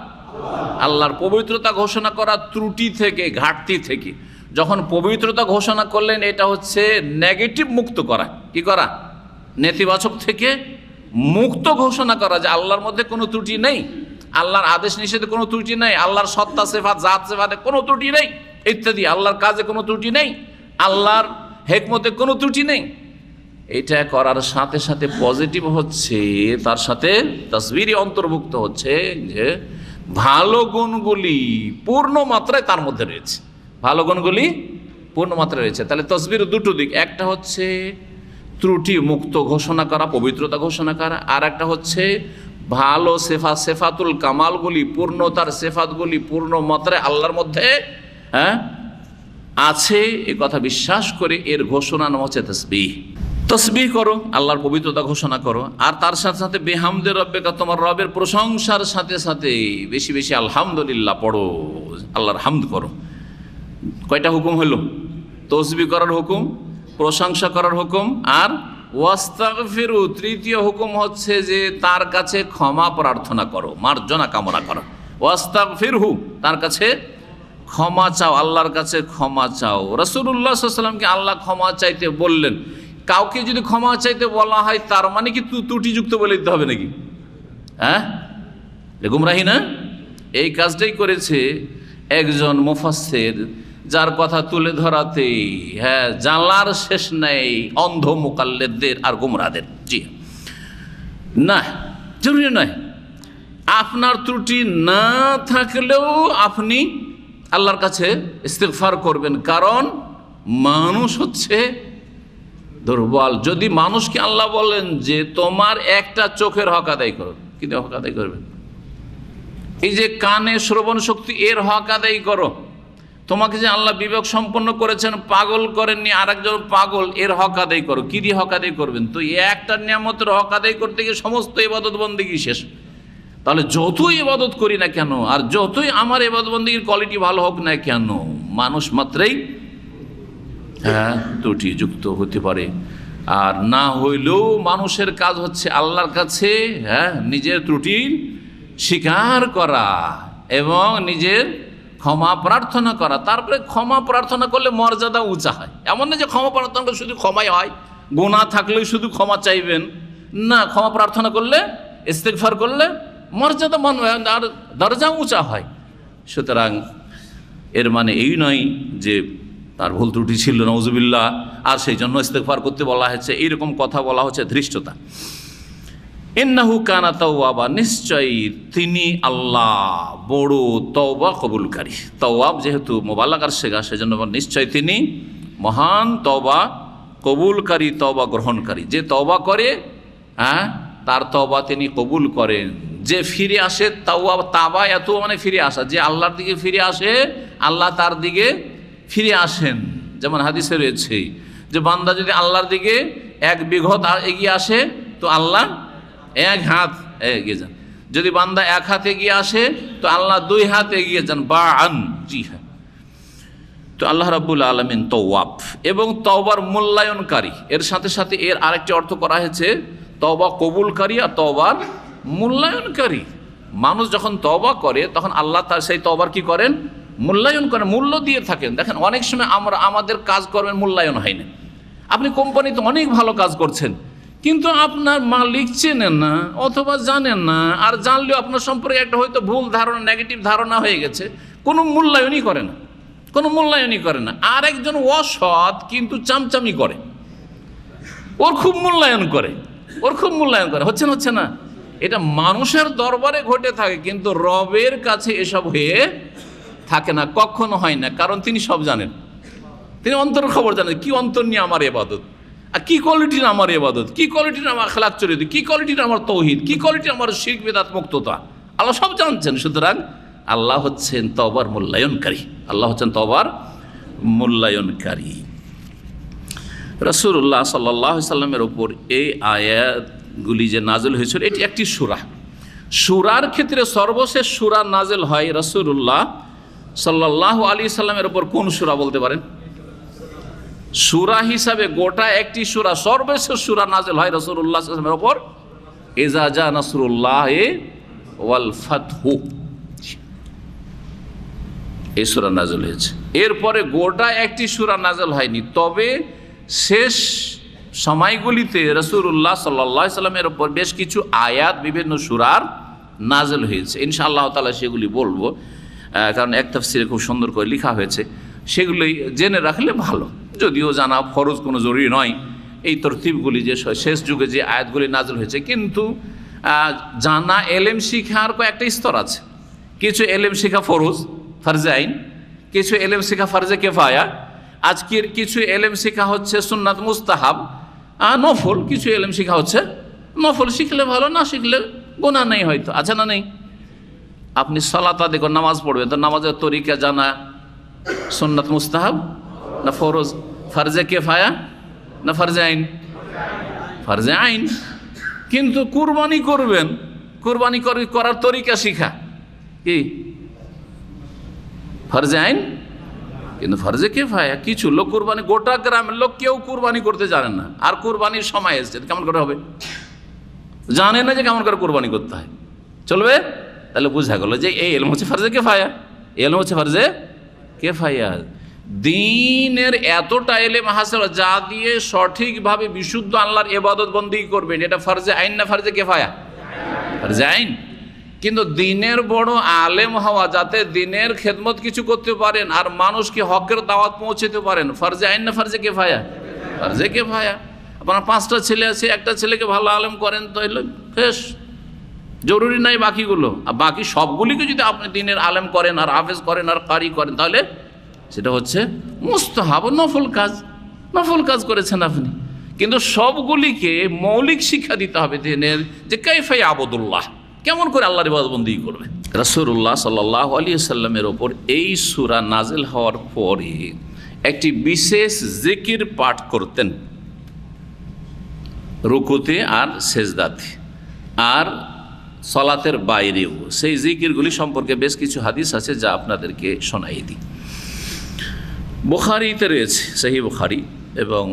আল্লাহর পবিত্রতা ঘোষণা করা ত্রুটি থেকে, ঘাটতি থেকে। যখন পবিত্রতা ঘোষণা করলেন, এটা হচ্ছে নেগেটিভ মুক্ত করা। কি করা? নেতিবাচক থেকে মুক্ত ঘোষণা করা, যে আল্লাহর মধ্যে কোনো ত্রুটি নেই, আল্লাহর আদেশ নিষেধে কোনো ত্রুটি নেই, আল্লাহর সত্তা সিফাত জাত সিফাতে কোনো ত্রুটি নেই ইত্যাদি, আল্লাহর কাজে কোনো ত্রুটি নেই, আল্লাহর হিকমতে কোনো ত্রুটি নেই। এটা করার সাথে সাথে পজিটিভ হচ্ছে, তার সাথে তাসবিরই অন্তর্ভুক্ত হচ্ছে যে ভালো গুণগুলি পূর্ণ মাত্রায় তার মধ্যে রয়েছে, ভালো গুণগুলি পূর্ণ মাত্রায় রয়েছে। তাহলে তাসবির দুটো দিক, একটা হচ্ছে ত্রুটি মুক্ত ঘোষণা করা, পবিত্রতা ঘোষণা করা, আর একটা হচ্ছে ভালো সেফাতুল কামালগুলি, পূর্ণতার সেফাতগুলি পূর্ণ মাত্রায় আল্লাহর মধ্যে আছে এ কথা বিশ্বাস করে এর ঘোষণা নাম হচ্ছে তাসবিহ। তাসবিহ করো, আল্লাহর পবিত্রতা ঘোষণা করো, আর তার সাথে সাথে বিহামদে রাব্বিকা, তোমার রবের প্রশংসার সাথে সাথে বেশি বেশি আলহামদুলিল্লাহ পড়ো, আল্লাহর হামদ করো। কয়টা হুকুম হলো? তাসবিহ করার হুকুম, প্রশংসা করার হুকুম, আর ওয়াস্তাগফিরু তৃতীয় হুকুম হচ্ছে যে তার কাছে ক্ষমা প্রার্থনা করো, মার্জনা কামনা করো। ওয়াস্তাগফিরহু, তার কাছে ক্ষমা চাও, আল্লাহর কাছে ক্ষমা চাও। রাসূলুল্লাহ সাল্লাল্লাহু আলাইহি ওয়াসাল্লামকে আল্লাহ ক্ষমা চাইতে বললেন। কাউকে যদি ক্ষমা চাইতে বলা হয়, তার মানে কি ত্রুটিযুক্ত বলে দিতে হবে নাকি? হ্যাঁ, গুমরাহি না? এই কাজটাই করেছে একজন মুফাসসির, যার কথা তুলে ধরাতে জানলার শেষ নেই অন্ধ মুকাল্লিদদের আর গুমরাহদের। জি না, জরুরি নয়। আপনার ত্রুটি না থাকলেও আপনি আল্লাহর কাছে ইস্তিগফার করবেন, কারণ মানুষ হচ্ছে দুর্বল। যদি মানুষকে আল্লাহ বলেন যে তোমার একটা চোখের হক আদায় করো, কিন্তু হক আদায় করবেন, এই যে কানে শ্রবণ শক্তি, এর হক আদায় করো। তোমাকে যে আল্লাহ বিবেক সম্পন্ন করেছেন, পাগল করেননি, আর একজন পাগল, এর হক আদায় করো। কি দিয়ে হক আদায় করবেন? তো একটা নিয়ামতের হক আদায় করতে গিয়ে সমস্ত ইবাদত বন্দেগী শেষ। তাহলে যতই ইবাদত করি না কেন, আর যতই আমার ইবাদত বন্দেগীর কোয়ালিটি ভালো হোক না কেন, মানুষ মাত্রই ত্রুটিযুক্ত হতে পারে। আর না হইলেও মানুষের কাজ হচ্ছে আল্লাহর কাছে নিজের ত্রুটির স্বীকার করা এবং নিজের ক্ষমা প্রার্থনা করা। তারপরে ক্ষমা প্রার্থনা করলে মর্যাদা উঁচা হয়। এমন না যে ক্ষমা প্রার্থনা করলে শুধু ক্ষমাই হয়, গুনাহ থাকলেই শুধু ক্ষমা চাইবেন না। ক্ষমা প্রার্থনা করলে, ইস্তিগফার করলে মর্যাদা আর দরজা উঁচা হয়। সুতরাং এর মানে এই নয় যে তার ভুল ত্রুটি ছিল নাউজুবিল্লাহ, আর সেই জন্য ইস্তিগফার করতে বলা হয়েছে, এইরকম কথা বলা হচ্ছে ধৃষ্টতা। ইন্নাহু কানা তাওয়াবা, নিশ্চয়ই তিনি আল্লাহ বড় তওবা কবুলকারী। তাওয়াব যেহেতু মুবালাগার সিগা, সেজন্য নিশ্চয় তিনি মহান তওবা কবুলকারী, তওবা গ্রহণকারী। যে তওবা করে তার তওবা তিনি কবুল করেন। যে ফিরে আসে, তাওবা এত মানে ফিরে আসা, যে আল্লাহর দিকে ফিরে আসে, আল্লাহ তার দিকে ফিরে আসেন। যেমন হাদিসে রয়েছে যে বান্দা যদি আল্লাহর দিকে 1 বিঘত এগিয়ে আসে, তো আল্লাহ 1 হাত এগিয়ে যান। যদি বান্দা 1 হাত এগিয়ে আসে, তো আল্লাহ 2 হাত এগিয়ে যান। বাআন, জি হ্যাঁ। তো আল্লাহ রাব্বুল আলামিন তাওয়াব এবং তওবার মূল্যায়নকারী। এর সাথে সাথে এর আরেকটি অর্থ করা হয়েছে তওবা কবুলকারী আর তওবার মূল্যায়নকারী। মানুষ যখন তওবা করে, তখন আল্লাহ তার সেই তওবার কি করেন? মূল্যায়ন করেন, মূল্য দিয়ে থাকেন। দেখেন, অনেক সময় আমাদের কাজকর্মের মূল্যায়ন হয় না। আপনি কোম্পানিতে অনেক ভালো কাজ করছেন, কিন্তু আপনার মালিক চেনেন না অথবা জানেন না, আর জানলেও আপনার সম্পর্কে একটা হয়তো ভুল ধারণা, নেগেটিভ ধারণা হয়ে গেছে, কোনো মূল্যায়নই করে না, কোনো মূল্যায়নই করে না। আর একজন অসৎ কিন্তু চামচামি করে, ওর খুব মূল্যায়ন করে, ওর খুব মূল্যায়ন করে। হচ্ছে না? এটা মানুষের দরবারে ঘটে থাকে, কিন্তু রবের কাছে এসব হয়ে থাকে না, কখনো হয় না। কারণ তিনি সব জানেন, তিনি অন্তরের খবর জানেন। কি অন্তর নিয়ে আমার ইবাদত, আর কি কোয়ালিটির আমার ইবাদত, কি কোয়ালিটির আমার আখলাক চরিত্র, কি কোয়ালিটির আমার তৌহিদ, কি কোয়ালিটির আমার শিরক বিদআত মুক্ততা, আল্লাহ সব জানছেন। সুতরাং আল্লাহ হচ্ছেন তওবার মূল্যায়নকারী, আল্লাহ হচ্ছেন তওবার মূল্যায়নকারী। রাসূলুল্লাহ সাল্লাল্লাহু আলাইহি সাল্লামের ওপর এই আয়াতগুলি যে নাযিল হয়েছিল, এটি একটি সূরা। সূরার ক্ষেত্রে সর্বশেষ সূরা নাযিল হয় রাসূলুল্লাহ সাল্লাল্লাহু আলাইহি সাল্লামের ওপর। কোন সূরা বলতে পারেন? সূরা হিসাবে গোটা একটি সূরা, সর্বশেষ সূরা নাযিল হয় রাসূলুল্লাহ সাল্লাল্লাহু আলাইহি ওয়াসাল্লামের উপর, ইজা জা নাসরুল্লাহ ওয়াল ফাতহু, এই সূরা নাযিল হয়েছে। এরপরে গোটা একটি সূরা নাযিল হয়নি, তবে শেষ সময়গুলিতে রাসূলুল্লাহ সাল্লাল্লাহু আলাইহি ওয়াসাল্লামের উপর বেশ কিছু আয়াত বিভিন্ন সূরার নাযিল হয়েছে। ইনশাআল্লাহ তাআলা সেগুলি বলবো, কারণ এক তাফসিরে খুব সুন্দর করে লেখা হয়েছে, সেগুলোই জেনে রাখলে ভালো। যদিও জানা ফরজ, কোনো জরুরি নয় এই তরতিবগুলি, যে শেষ যুগে যে আয়াতগুলি নাযিল হয়েছে, কিন্তু জানা এলেম শিখার কয়েকটা স্তর আছে। কিছু এলেম শিখা ফরজ, ফারজে আইন, কিছু এলেম শিখা ফারজে কেফায়া, আজকের কিছু এলেম শিখা হচ্ছে সুন্নাত মুস্তাহাব নফল, কিছু এলেম শিখা হচ্ছে নফল, শিখলে ভালো, না শিখলে গুনাহ নেই হয়তো, আছে না নেই? আপনি সালাত আদায় করে নামাজ পড়বেন, তো নামাজের তরিকা জানা সুন্নাত মুস্তাহাব না ফরজ, ফারজে কেফায়া না ফারজে আইন? ফারজে আইন। কিন্তু কুরবানি করবেন, কুরবানি করার তরিকা শিখা কি ফারজে আইন, কিন্তু ফারজে কেফায়া। কিছু লোক কুরবানি, গোটা গ্রামের লোক কেউ কুরবানি করতে জানেন না, আর কুরবানির সময় এসছে, কেমন করে হবে? জানে না যে কেমন করে কুরবানি করতে হয়, চলবে? তাহলে বোঝা গেল যে এই এলম হচ্ছে ফারজে কেফায়া, এলম হচ্ছে ফারজে কেফায়া। দ্বীনের এতটা এলেম হাসিল যা দিয়ে সঠিকভাবে বিশুদ্ধ আল্লাহর ইবাদত বন্দেগী করবেন, এটা ফারজে আইন না ফারজে কেফায়া? ফারজে আইন। কিন্তু দ্বীনের বড় আলেম হওয়া, যাতে দ্বীনের খেদমত কিছু করতে পারেন আর মানুষকে হকের দাওয়াত পৌঁছাতে পারেন, ফারজে আইন না ফারজে কেফায়া? ফারজে কেফায়া। আপনার 5টা ছেলে আছে, একটা ছেলেকে ভালো আলেম করেন, তাহলে বেশ, জরুরি নাই বাকিগুলো। আর বাকি সবগুলিকে যদি আপনি দ্বীনের আলেম করেন আর হাফেজ করেন আর কারি করেন, তাহলে সেটা হচ্ছে মুস্তাহাব, নফল কাজ, নফল কাজ করেছেন আপনি। কিন্তু সবগুলিকে মৌলিক শিক্ষা দিতে হবে দ্বীনের, যে কাইফা আবুদুল্লাহ, কেমন করে আল্লাহর ইবাদত বন্দেগী করবে। রাসূলুল্লাহ সাল্লাল্লাহু আলাইহি সাল্লামের ওপর এই সূরা নাযিল হওয়ার পরে একটি বিশেষ জিকির পাঠ করতেন রুকুতে আর সেজদাতে, আর সালাতের বাইরেও। সেই জিকিরগুলি সম্পর্কে বেশ কিছু হাদিস আছে, যা আপনাদেরকে শোনাই দিই। বুখারীতে রয়েছে, সহিহ বুখারী, এবং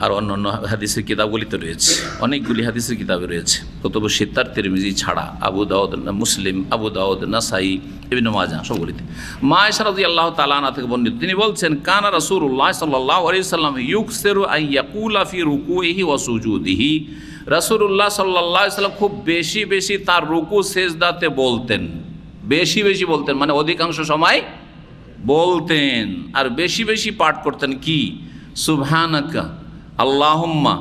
আর অন্যান্য হাদিসের কিতাবগুলিতে রয়েছে, অনেকগুলি হাদিসের কিতাবে রয়েছে, কুতুবুস সিত্তার, তিরমিজি ছাড়া আবু দাউদ, মুসলিম, আবু দাউদ, নাসাই, ইবনে মাজাহ, সবগুলিতে। মা আয়েশা রাদিয়াল্লাহু তাআলা আনহা থেকে বর্ণিত, তিনি বলছেন, কানা রাসূলুল্লাহ সাল্লাল্লাহু আলাইহি সাল্লাম ইউকসিরু আন ইয়াকুলা ফি রুকুইহি ওয়া সুজুদিহি। রাসূলুল্লাহ সাল্লাল্লাহু আলাইহি সাল্লাম খুব বেশি বেশি তার রুকু সেজদাতে বলতেন, বেশি বেশি বলতেন, মানে অধিকাংশ সময় বলতেন, আর বেশি বেশি পাঠ করতেন কি? সুবহানাকা আল্লাহুম্মা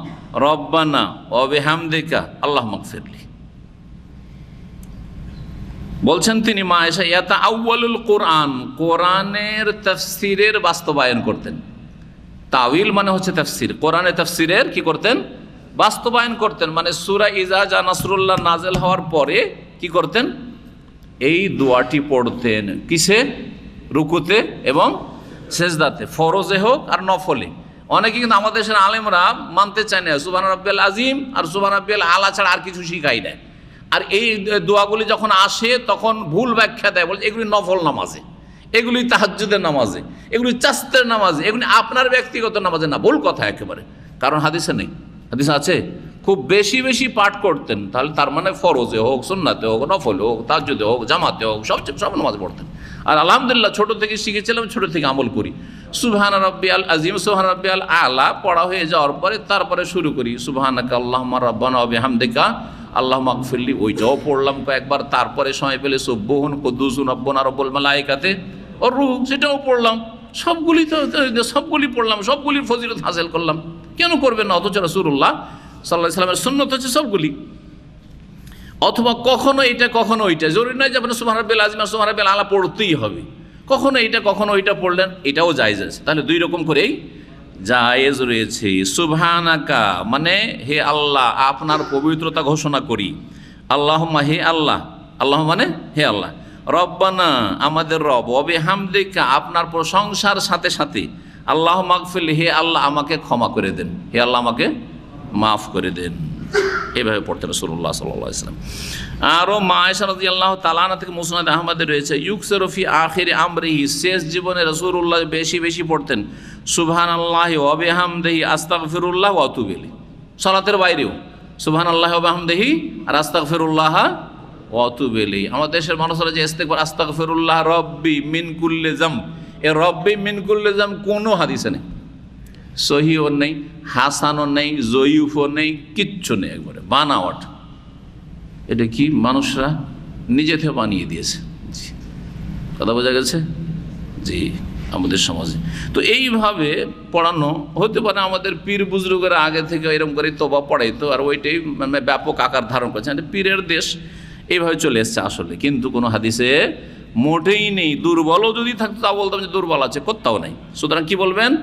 রব্বানা ওয়া বিহামদিকা আল্লাহুম্মা গফিরলি। বলছেন তিনি, মা আয়েশা, ইয়াতাআওয়ালুল কোরআন, কোরআনের তাফসীরের বাস্তবায়ন করতেন। তাওয়িল মানে হচ্ছে তাফসীর, কোরআনের তাফসীরের কি করতেন? বাস্তবায়ন করতেন। মানে সূরা ইজা জা নাসরুল্লাহ নাযিল হওয়ার পরে কি করতেন? এই দোয়াটি পড়তেন। কিসে? রুকুতে এবং সেজদাতে, ফরজে হোক আর নফলে। অনেকে কিন্তু আমাদের দেশের আলেমরা মানতে চায় না, সুবহান রাব্বিয়াল আযীম আর সুবহান রাব্বিয়াল আলা ছাড়া আর কিছু শিখাই দেয়। আর এই দোয়াগুলি যখন আসে তখন ভুল ব্যাখ্যা দেয়, বলছে এগুলি নফল নামাজে, এগুলি তাহাজ্জুদের নামাজে, এগুলি চাস্তের নামাজে, এগুলি আপনার ব্যক্তিগত নামাজে না। ভুল কথা একেবারে, কারণ হাদিসে নেই। হাদিসে আছে খুব বেশি বেশি পাঠ করতেন, তাহলে তার মানে ফরজে হোক, সুন্নাতে হোক, নফলে হোক, তাহাজ্জুদে হোক, জামাতে হোক, সব নামাজ পড়তেন। আর আলহামদুলিল্লাহ ছোট থেকে শিখেছিলাম, ছোট থেকে আমল করি। সুবহান রাব্বিয়াল আযীম, সুবহান রাব্বিয়াল আলা পড়া হয়ে যাওয়ার পরে তারপরে শুরু করি সুবহানাকা আল্লাহুম্মা রাব্বানা ওয়া বিহামদিকা আল্লাহুম্মা আগফিরলি, ওইটাও পড়লাম কয়েকবার। তারপরে সময় পেলে সুবহুন কুদ্দুসুন রাব্বুনা রাব্বুল মালায়েকাতি ওর রূহ, সেটাও পড়লাম। সবগুলি পড়লাম, সবগুলির ফজিলত হাসিল করলাম। কেন করবেন না? অথচ রাসূলুল্লাহ সাল্লাল্লাহু আলাইহি ওয়াসাল্লামের সুন্নত হচ্ছে সবগুলি। অথবা কখনো এটা কখনো ওইটা, জরুরি নয় যে আপনার সুবহান রাব্বিল আযীম আর সুবহান রাব্বিল আলা পড়তেই হবে। কখনো এটা কখনো ওইটা পড়লেন, এটাও জায়েজ আছে। তাহলে দুই রকম করেই জায়েজ রয়েছে। সুবহানাকা মানে হে আল্লাহ, আপনার পবিত্রতা ঘোষণা করি। আল্লাহুম্মা, হে আল্লাহ, আল্লাহ মানে হে আল্লাহ, রব্বানা আমাদের রব, ওয়া বিহামদিকা আপনার প্রশংসার সাথে সাথে, আল্লাহুম্মা আগফিরলি হে আল্লাহ আমাকে ক্ষমা করে দেন, হে আল্লাহ আমাকে মাফ করে দেন। এইভাবে পড়তেন রাসূলুল্লাহ সাল্লাল্লাহু আলাইহি ওয়াসাল্লাম। আরও মা আয়েশা রাদিয়াল্লাহু তাআলা আনহা থেকে মুসনাদ আহমদে রয়েছে, ইউকসিরু ফি আখির আমরিহি, শেষ জীবনে রাসূলুল্লাহ বেশি বেশি পড়তেন সুবহানাল্লাহি ওয়া বিহামদিহি আস্তাগফিরুল্লাহ ওয়া আতুবু ইলাইহি। সালাতের বাইরেও সুবহানাল্লাহি ওয়া বিহামদিহি আর আস্তাগফিরুল্লাহ ওয়া আতুবু ইলাইহি। আমাদের দেশের মানুষরা যে ইস্তেগফার আস্তাগফিরুল্লাহ রব্বি মিন কুল্লি যাম, এ রব্বি মিন কুল্লি যাম কোনো হাদিসে নেই, সহিও নেই, হাসানও নেই, জয়ীফও নেই, কিচ্ছু নেই, একবারে বানাওয়াট। এটা কি মানুষরা নিজে থেকে বানিয়ে দিয়েছে। জি, কথা বোঝা গেছে? জি, আমাদের সমাজে তো এইভাবে পড়ানো হতে পারে। আমাদের পীর বুজরুগেরা আগে থেকে এরকম করে তোবা পড়াইতো, আর ওইটাই মানে ব্যাপক আকার ধারণ করেছে। পীরের দেশ এইভাবে চলে এসছে আসলে, কিন্তু কোনো হাদিসে মোটেই নেই। দুর্বলও যদি থাকতো তা বলতাম যে দুর্বল আছে, কোথাও নাই। সুতরাং কি বলবেন?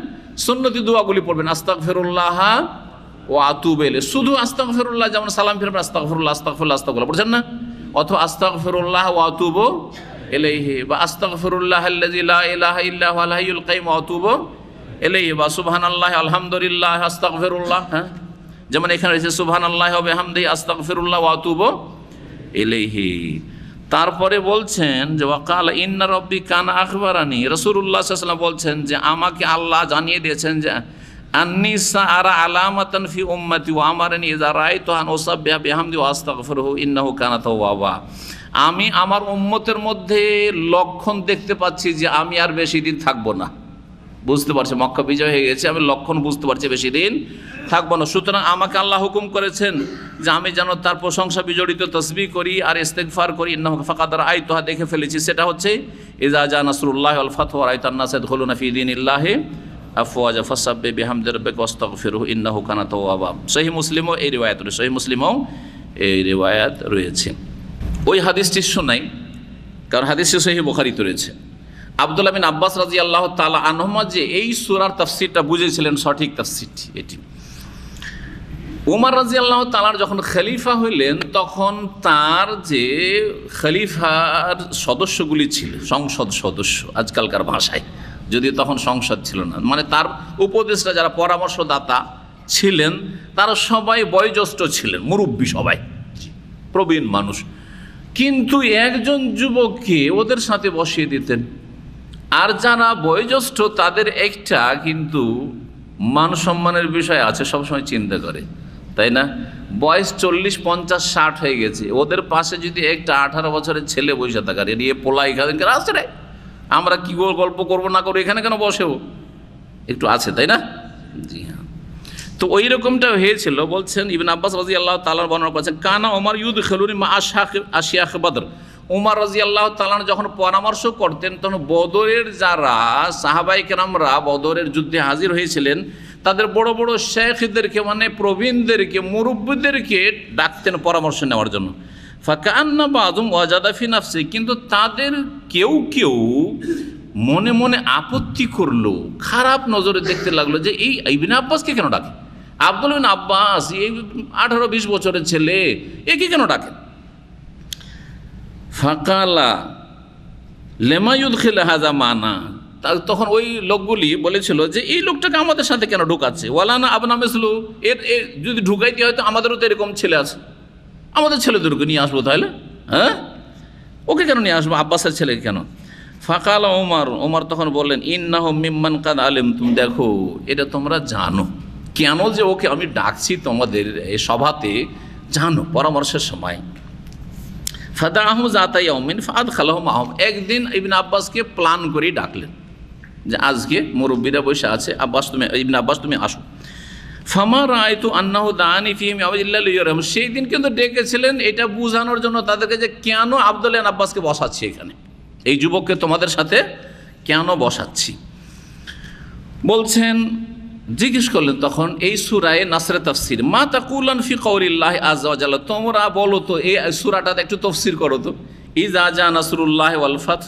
সুন্নতি দোয়াগুলি পড়বেন, আস্তাগফিরুল্লাহ ওয়া আতুবু ইলাইহি। শুধু আস্তাগফিরুল্লাহ, যেমন সালাম ফিরবেন আস্তাগফিরুল্লাহ আস্তাগফিরুল্লাহ আস্তাগফিরুল্লাহ পড়ছেন না, অথবা আস্তাগফিরুল্লাহ ওয়া আতুবু ইলাইহি, বা আস্তাগফিরুল্লাহ আল্লাযী লা ইলাহা ইল্লা হুয়াল হাইয়ুল কাইয়্যুম ওয়া আতুবু ইলাইহি, বা সুবহানাল্লাহি আলহামদুলিল্লাহ আস্তাগফিরুল্লাহ। হ্যাঁ, যেমন এখানে রয়েছে সুবহানাল্লাহি ওয়া বিহামদিহি আস্তাগফিরুল্লাহ ওয়া আতুবু ইলাইহি। তারপরে বলছেন যে ওয়াকাল ইন্না রব্বি কানা আখবারানি, রাসূলুল্লাহ সাল্লাল্লাহু আলাইহি ওয়াসাল্লাম বলছেন যে আমাকে আল্লাহ জানিয়ে দিয়েছেন যে আন্নিসা আরা আলামাতান ফি উম্মতি ওয়া আমারানি ইযা রাআইতু আন উসাব্বিহা বিহামদি ওয়া আস্তাগফিরুহু ইন্নাহু কানা তাওয়াবা। আমি আমার উম্মতের মধ্যে লক্ষণ দেখতে পাচ্ছি যে আমি আর বেশি দিন থাকবো না। বুঝতে পারছি মক্কা বিজয় হয়ে গেছে, আমি লক্ষণ বুঝতে পারছি বেশি দিন থাকবো না। সুতরাং আমাকে আল্লাহ হুকুম করেছেন যে আমি যেন তার প্রশংসা বিজড়িত তসবিহ করি আর ইস্তেগফার করি। ইন্নাহু ফাকাদ রাআইতুহা, দেখে ফেলেছি। সেটা হচ্ছে ইযা জা নাসরুল্লাহি ওয়াল ফাতহু ওয়া রাআইতান নাসা ইয়াদখুলুনা ফি দীনিল্লাহি আফওয়াজা ফাসাব্বিহ বিহামদি রাব্বিকা ওয়াস্তাগফিরহু ইন্নাহু কানা তাওয়াবা। সহিহ মুসলিমও এই রিওয়ায়াত রয়েছে, সহিহ মুসলিমও এই রিওয়ায়াত রয়েছে। ওই হাদিসটি শোনাই, কারণ হাদিসটি সহিহ বুখারীতে রয়েছে। আব্দুল্লাহ বিন আব্বাস রাদিয়াল্লাহু তাআলা আনহুমা যে এই সূরার তাফসীরটা বুঝেছিলেন, সঠিক তাফসীরটি এটি। উমর রাদিয়াল্লাহু তাআলা যখন খলিফা হইলেন, তখন তার যে খলিফার সদস্যগুলি ছিল, সংসদ সদস্য আজকালকার ভাষায়, যদিও তখন সংসদ ছিল না, মানে তার উপদেষ্টা যারা পরামর্শদাতা ছিলেন তারা সবাই বয়োজ্যেষ্ঠ ছিলেন, মুরব্বী, সবাই প্রবীণ মানুষ। কিন্তু একজন যুবককে ওদের সাথে বসিয়ে দিতেন। আর যারা বয়োজ্যেষ্ঠ তাদের একটা কিন্তু মান সম্মানের বিষয় আছে, সবসময় চিন্তা করে, তাই না? বয়স 40, 50, 60 হয়ে গেছে, ওদের পাশে যদি একটা 18 বছরের ছেলে বসে থাকার এড়িয়ে পোলা এখানে আসছে রে, আমরা কি গল্প করবো না করবো, এখানে কেন বসেও একটু আছে, তাই না? জি হ্যাঁ। তো ওই রকমটা হয়েছিল। বলছেন ইবনে আব্বাস রাদিয়াল্লাহু তাআলা বর্ণনা করেছেন, কানা ওমর ইউদখিলুনি মা আশিয়াখ বদর। উমর রাদিয়াল্লাহু তাআলা যখন পরামর্শ করতেন, তখন বদরের যারা সাহাবায়ে কেরামরা বদরের যুদ্ধে হাজির হয়েছিলেন তাদের বড় বড় শেখদেরকে, মানে প্রবীণদেরকে, মুরব্বীদেরকে ডাকতেন পরামর্শ নেওয়ার জন্য। ফাকান্না বাযুম ওয়াজাদা ফি নাফসি, কিন্তু তাদের কেউ কেউ মনে মনে আপত্তি করলো, খারাপ নজরে দেখতে লাগলো যে এই ইবনে আব্বাসকে কেন ডাকে, আব্দুল্লাহ বিন আব্বাস এই 18-20 বছরের ছেলে, একে কেন ডাকেন? ফাকালা লেমা ইউদখিল হাযা মানা, তখন ওই লোকগুলি বলেছিল যে এই লোকটাকে আমাদের সাথে কেন ঢুকাচ্ছে, ওয়ালানা আবনা মিসলু, এর যদি ঢুকাইতে হয় তো আমাদেরও তো এরকম ছেলে আছে, আমাদের ছেলেদেরকে নিয়ে আসবো, তাহলে হ্যাঁ ওকে কেন নিয়ে আসবো, আব্বাসের ছেলেকে কেন? ফাকাল ওমর তখন বললেন, ইন্নাহু মিম্মান কাদ আলিমতুম, দেখো এটা তোমরা জানো কেন যে ওকে আমি ডাকছি তোমাদের এই সভাতে, জানো পরামর্শের সময়। ফাদাহু যাতা ইয়াউমিন ফাদখালাহুম মাহুম, একদিন ইবনে আব্বাসকে প্ল্যান করেই ডাকলেন যে আজকে মুরব্বীরা বসে আছে, ইবনে আব্বাস তুমি আসো। ফামা রাআইতু আন্নাহু দাআনি ফিহিম ইল্লা লিয়ারহাম, সেই দিন কিন্তু ডেকেছিলেন এটা বোঝানোর জন্য তাদেরকে যে কেন আব্দুল্লাহ ইবনে আব্বাসকে বসাচ্ছি এখানে, এই যুবককে তোমাদের সাথে কেন বসাচ্ছি। বলছেন, জিজ্ঞেস করলেন তখন এই সূরায়ে নাসরে তাফসীর, মা তাকুলান ফি কওলিল্লাহি আযজা ওয়া জাল্লা, তোমরা বলো তো এই সূরাটাতে একটু তাফসীর করো তো, ইযা জা নাসরুল্লাহি ওয়াল ফাত,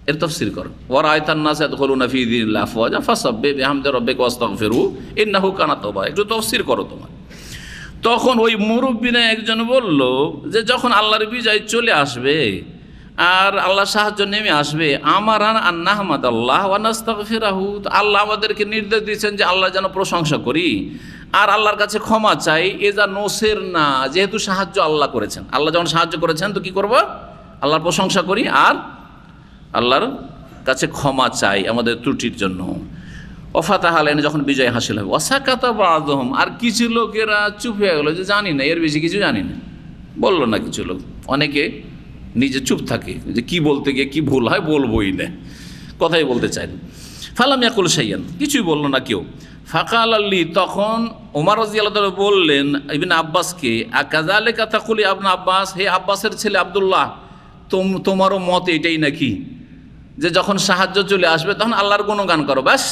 এর তাফসীর করো। ওয়া রাআইতান নাস ইয়াদখুলুনা ফি দীনিল্লাহি আফওয়াজা ফাসাব্বিহ বিহামদি রাব্বিকা ওয়াস্তাগফিরু ইন্নাহু কানা তাওয়াবা, একটু তাফসীর করো তোমার। তখন ওই মুরব্বিনা একজন বলল যে যখন আল্লাহর বিজয় চলে আসবে আর আল্লাহ সাহায্য নেমে আসবে, আমারান আন্নাহমাদাল্লাহ ওয়া নাস্তাগফিরাহু, আল্লাহ আমাদেরকে নির্দেশ দিয়েছেন যে আল্লাহ যেন প্রশংসা করি আর আল্লাহর কাছে ক্ষমা চাই। এজা নোসের না, যেহেতু সাহায্য আল্লাহ করেছেন, আল্লাহ যখন সাহায্য করেছেন তো কি করব, আল্লাহর প্রশংসা করি আর আল্লাহর কাছে ক্ষমা চাই আমাদের ত্রুটির জন্য। ওয়াফাতাহ আলাইনা, যখন বিজয় হাসিল হবে। ওয়াসাকাতা বাযুহুম, আর কিছু লোকেরা চুপ হয়ে গেল যে জানি না, এর বেশি কিছু জানি না, বললো না কিছু লোক। অনেকে নিজে চুপ থাকে যে কি বলতে গিয়ে কি ভুল হয় বলবোই না, কথাই বলতে চাই না। ফালাম ইয়াকুল শাইয়ান, কিছুই বললো না কেউ। ফাকাল আলী, তখন ওমর রাদিয়াল্লাহু তাআলা বললেন ইবনে আব্বাসকে, আকাযালিকা তাকুলি ইবনে আব্বাস, হে আব্বাসের ছেলে আব্দুল্লাহ, তোমারও মত এটাই নাকি যে যখন সাহায্য চলে আসবে তখন আল্লাহর গুণগান করো? ব্যাস,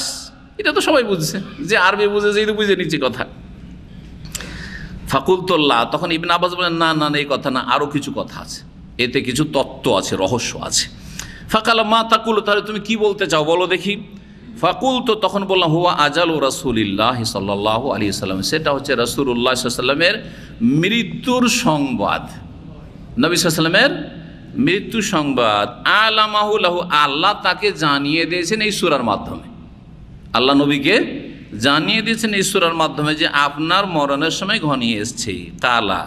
এটা তো সবাই বুঝছে, যে আরবি বুঝেছে এই তো বুঝে নিচ্ছে কথা। ফাকুলতুল্লাহ, তখন ইবনে আব্বাস বলেন, না না এই কথা না, আরও কিছু কথা আছে, এতে কিছু তত্ত্ব আছে, রহস্য আছে। ফাকালা মা তাকুল, তাহলে তুমি কি বলতে চাও বলো দেখি। ফাকুল, তো তখন বললাম, হুয়া আজালু রাসূলিল্লাহ সাল্লাল্লাহু আলাইহি সাল্লাম, সেটা হচ্ছে রাসূলুল্লাহ সাল্লাল্লাহু আলাইহি সাল্লামের মৃত্যুর সংবাদ, নবী সাল্লাল্লাহু আলাইহি সাল্লামের মৃত্যু সংবাদ। আলামাহু লাহু, আল্লাহ তাকে জানিয়ে দিয়েছেন এই সূরার মাধ্যমে, আল্লাহ নবীকে জানিয়ে দিয়েছেন এই সূরার মাধ্যমে যে আপনার মরণের সময় ঘনিয়ে এসছে। তাআলা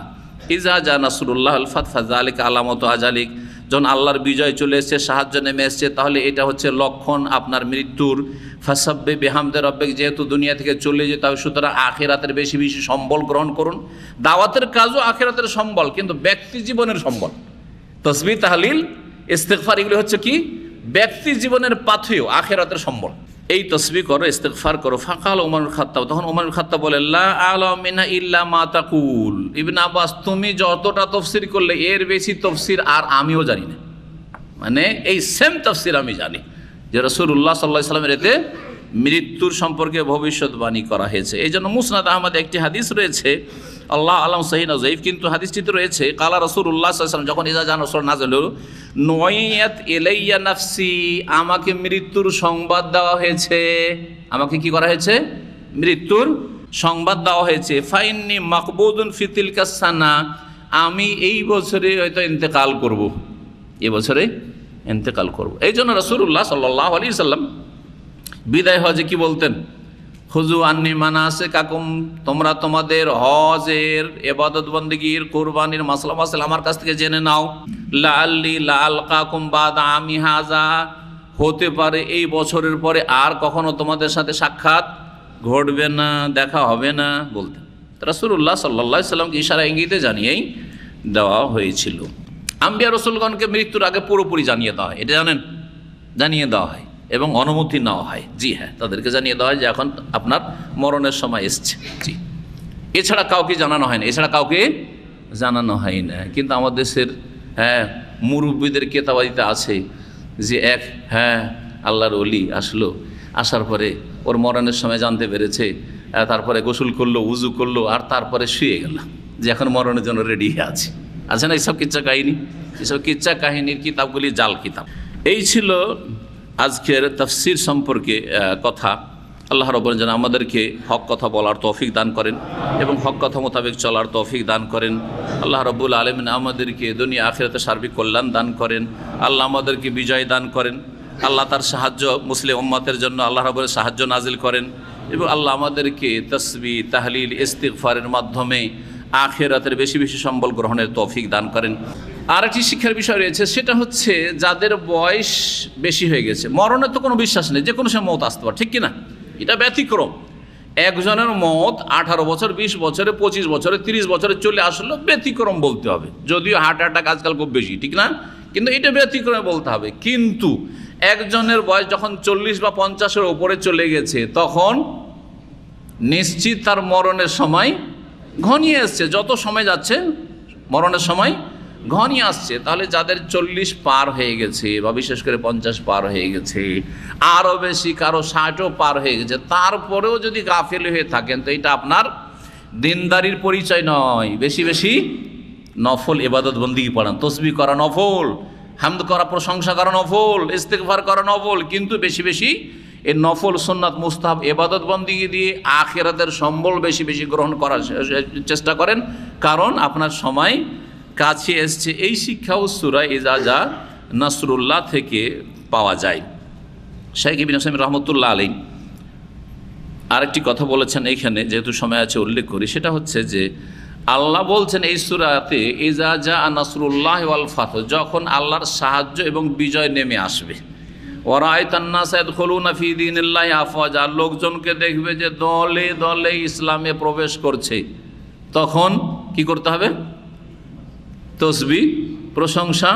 ইজা জা নাসরুল্লাহ আল ফাত ফাযালিকা আলামাতু আজালিক, যখন আল্লাহর বিজয় চলে এসছে, সাহায্য নেমে এসছে, তাহলে এটা হচ্ছে লক্ষণ আপনার মৃত্যুর। ফাসাব্বিহ বিহামদি রাব্বিক, যেহেতু দুনিয়া থেকে চলে যেতে হবে সুতরাং আখিরাতের বেশি বেশি সম্বল গ্রহণ করুন। দাওয়াতের কাজও আখিরাতের সম্বল, কিন্তু ব্যক্তি জীবনের সম্বল, তাসবিহ তাহলিল ইস্তিগফার এগুলো হচ্ছে কি ব্যক্তি জীবনের পাথেয়, আখিরাতের সম্বল। এই তসবিহ করো, ইস্তিগফার করো। ফাকাল ওমর খাত্তাব, তখন ওমর খাত্তাব বলে, লা আ'লামু মিনহা ইল্লা মা তাকুল, ইবনে আব্বাস তুমি যতটা তাফসীর করলে এর বেশি তাফসীর আর আমিও জানি না, মানে এই সেম তাফসীর আমি জানি যে রাসূলুল্লাহ সাল্লাল্লাহু আলাইহি ওয়াসাল্লামের এতে মৃত্যুর সম্পর্কে ভবিষ্যৎবাণী করা হয়েছে। এই জন্য মুসনাদ আহমদ একটি হাদিস রয়েছে, আল্লাহ আলম সহিহ না যায়িফ, কিন্তু হাদিসটিতে রয়েছে, কালা রাসূলুল্লাহ সাল্লাল্লাহু আলাইহি ওয়াসাল্লাম, যখন ইজা জা নাসরুল্লাহ নাযিল হলো, নুইয়াত ইলাইয়া নাফসি, আমাকে মৃত্যুর সংবাদ দেওয়া হয়েছে, আমাকে কি করা হয়েছে, মৃত্যুর সংবাদ দেওয়া হয়েছে। ফাইন্নি মাকবুদুন ফি তিলকা সানা, আমি এই বছরে হয়তো ইন্তেকাল করব, এই বছরে ইন্তেকাল করব। এই জন্য রাসূলুল্লাহ সাল্লাল্লাহু আলাইহি ওয়াসাল্লাম বিদায় হজে কি বলতেন, খুযু আন্নি মানাসিকাকুম, তোমরা তোমাদের হজের ইবাদত বন্দেগীর কুরবানির মাসলা মাসাইল আমার কাছ থেকে জেনে নাও। লাআল্লি লাআলকাকুম বাদা আমি হাযা, হতে পারে এই বছরের পরে আর কখনো তোমাদের সাথে সাক্ষাৎ ঘটবে না, দেখা হবে না বলতেন। রাসূলুল্লাহ সাল্লাল্লাহু আলাইহি ওয়াসাল্লামকে ইশারা ইঙ্গিতে জানিয়েই দেওয়া হয়েছিল। আম্বিয়া রাসূলগণকে মৃত্যুর আগে পুরোপুরি জানিয়ে দেওয়া হয়, এটা জানেন, জানিয়ে দেওয়া হয় এবং অনুমতি নেওয়া হয়। জি হ্যাঁ, তাদেরকে জানিয়ে দেওয়া হয় যে এখন আপনার মরণের সময় এসছে। জি, এছাড়া কাউকে জানানো হয় না, এছাড়া কাউকে জানানো হয় না। কিন্তু আমাদের দেশের মুরব্বীদের কেতাবাদিতে আছে যে এক আল্লাহর ওলি আসলো, আসার পরে ওর মরণের সময় জানতে পেরেছে, তারপরে গোসল করলো, উজু করলো, আর তারপরে শুয়ে গেল যে এখন মরণের জন্য রেডি হয়ে আছে। আছে না এইসব কিচ্ছা কাহিনী? এসব কিচ্ছা কাহিনীর কিতাবগুলি জাল কিতাব। এই ছিল আজকের তাফসীর সম্পর্কে কথা। আল্লাহ রাব্বুল যেন আমাদেরকে হক কথা বলার তৌফিক দান করেন এবং হক কথা মোতাবেক চলার তৌফিক দান করেন। আল্লাহ রাব্বুল আলামিন আমাদেরকে দুনিয়া আখিরাতে সার্বিক কল্যাণ দান করেন। আল্লাহ আমাদেরকে বিজয় দান করেন। আল্লাহ তার সাহায্য মুসলিম উম্মতের জন্য আল্লাহ রাব্বুল সাহায্য নাজিল করেন এবং আল্লাহ আমাদেরকে তাসবিহ তাহলিল ইস্তিগফারের মাধ্যমে আখিরাতের বেশি বেশি সম্বল গ্রহণের তৌফিক দান করেন। আর একটি শিক্ষার বিষয় রয়েছে, সেটা হচ্ছে যাদের বয়স বেশি হয়ে গেছে, মরণের তো কোনো বিশ্বাস নেই, যে কোনো সময় মওত আসতে পারে, ঠিক কিনা? এটা ব্যতিক্রম। একজনের মত 18 বছর, 20 বছরে, 25 বছরে, 30 বছরে চলে আসলো, ব্যতিক্রম বলতে হবে। যদিও হার্ট অ্যাটাক আজকাল খুব বেশি, ঠিক না? কিন্তু এটা ব্যতিক্রমে বলতে হবে। কিন্তু একজনের বয়স যখন 40 বা 50-এর ওপরে চলে গেছে, তখন নিশ্চিত তার মরণের সময় ঘনিয়ে আসছে। যত সময় যাচ্ছে মরণের সময় ঘনিয়ে আসছে। তাহলে যাদের 40 পার হয়ে গেছে বা বিশেষ করে 50 পার হয়ে গেছে, আরও বেশি কারো 60ও পার হয়ে গেছে, তারপরেও যদি গাফেল হয়ে থাকেন, তো এটা আপনার দিনদারির পরিচয় নয়। বেশি বেশি নফল ইবাদত বন্দেগী পড়ান, তসবিহ করা নফল, হামদ করা, প্রশংসা করা নফল, ইস্তেগফার করা নফল, কিন্তু বেশি বেশি এই নফল সুন্নাত মুস্তাহাব ইবাদত বন্দেগী দিয়ে আখিরাতের সম্বল বেশি বেশি গ্রহণ করার চেষ্টা করেন। কারণ আপনার সময় কাছে এসছে। এই শিক্ষাও সূরা ইজা জা নাসরুল্লাহ থেকে পাওয়া যায়। শাইখ ইবনে উসাইমিন রহমতুল্লাহ আলাইহি আরেকটি কথা বলেছেন এইখানে, যেহেতু সময় আছে উল্লেখ করি। সেটা হচ্ছে যে আল্লাহ বলছেন এই সূরাতে, ইজা জা নাসরুল্লাহ ওয়াল ফাত, যখন আল্লাহর সাহায্য এবং বিজয় নেমে আসবে। ওয়ারাআইতান নাস ইয়াদখুলুনা ফি দীনিল্লাহি আফওয়াজা, লোকজনকে দেখবে যে দলে দলে ইসলামে প্রবেশ করছে। তখন কি করতে হবে? তসবিহ, প্রশংসা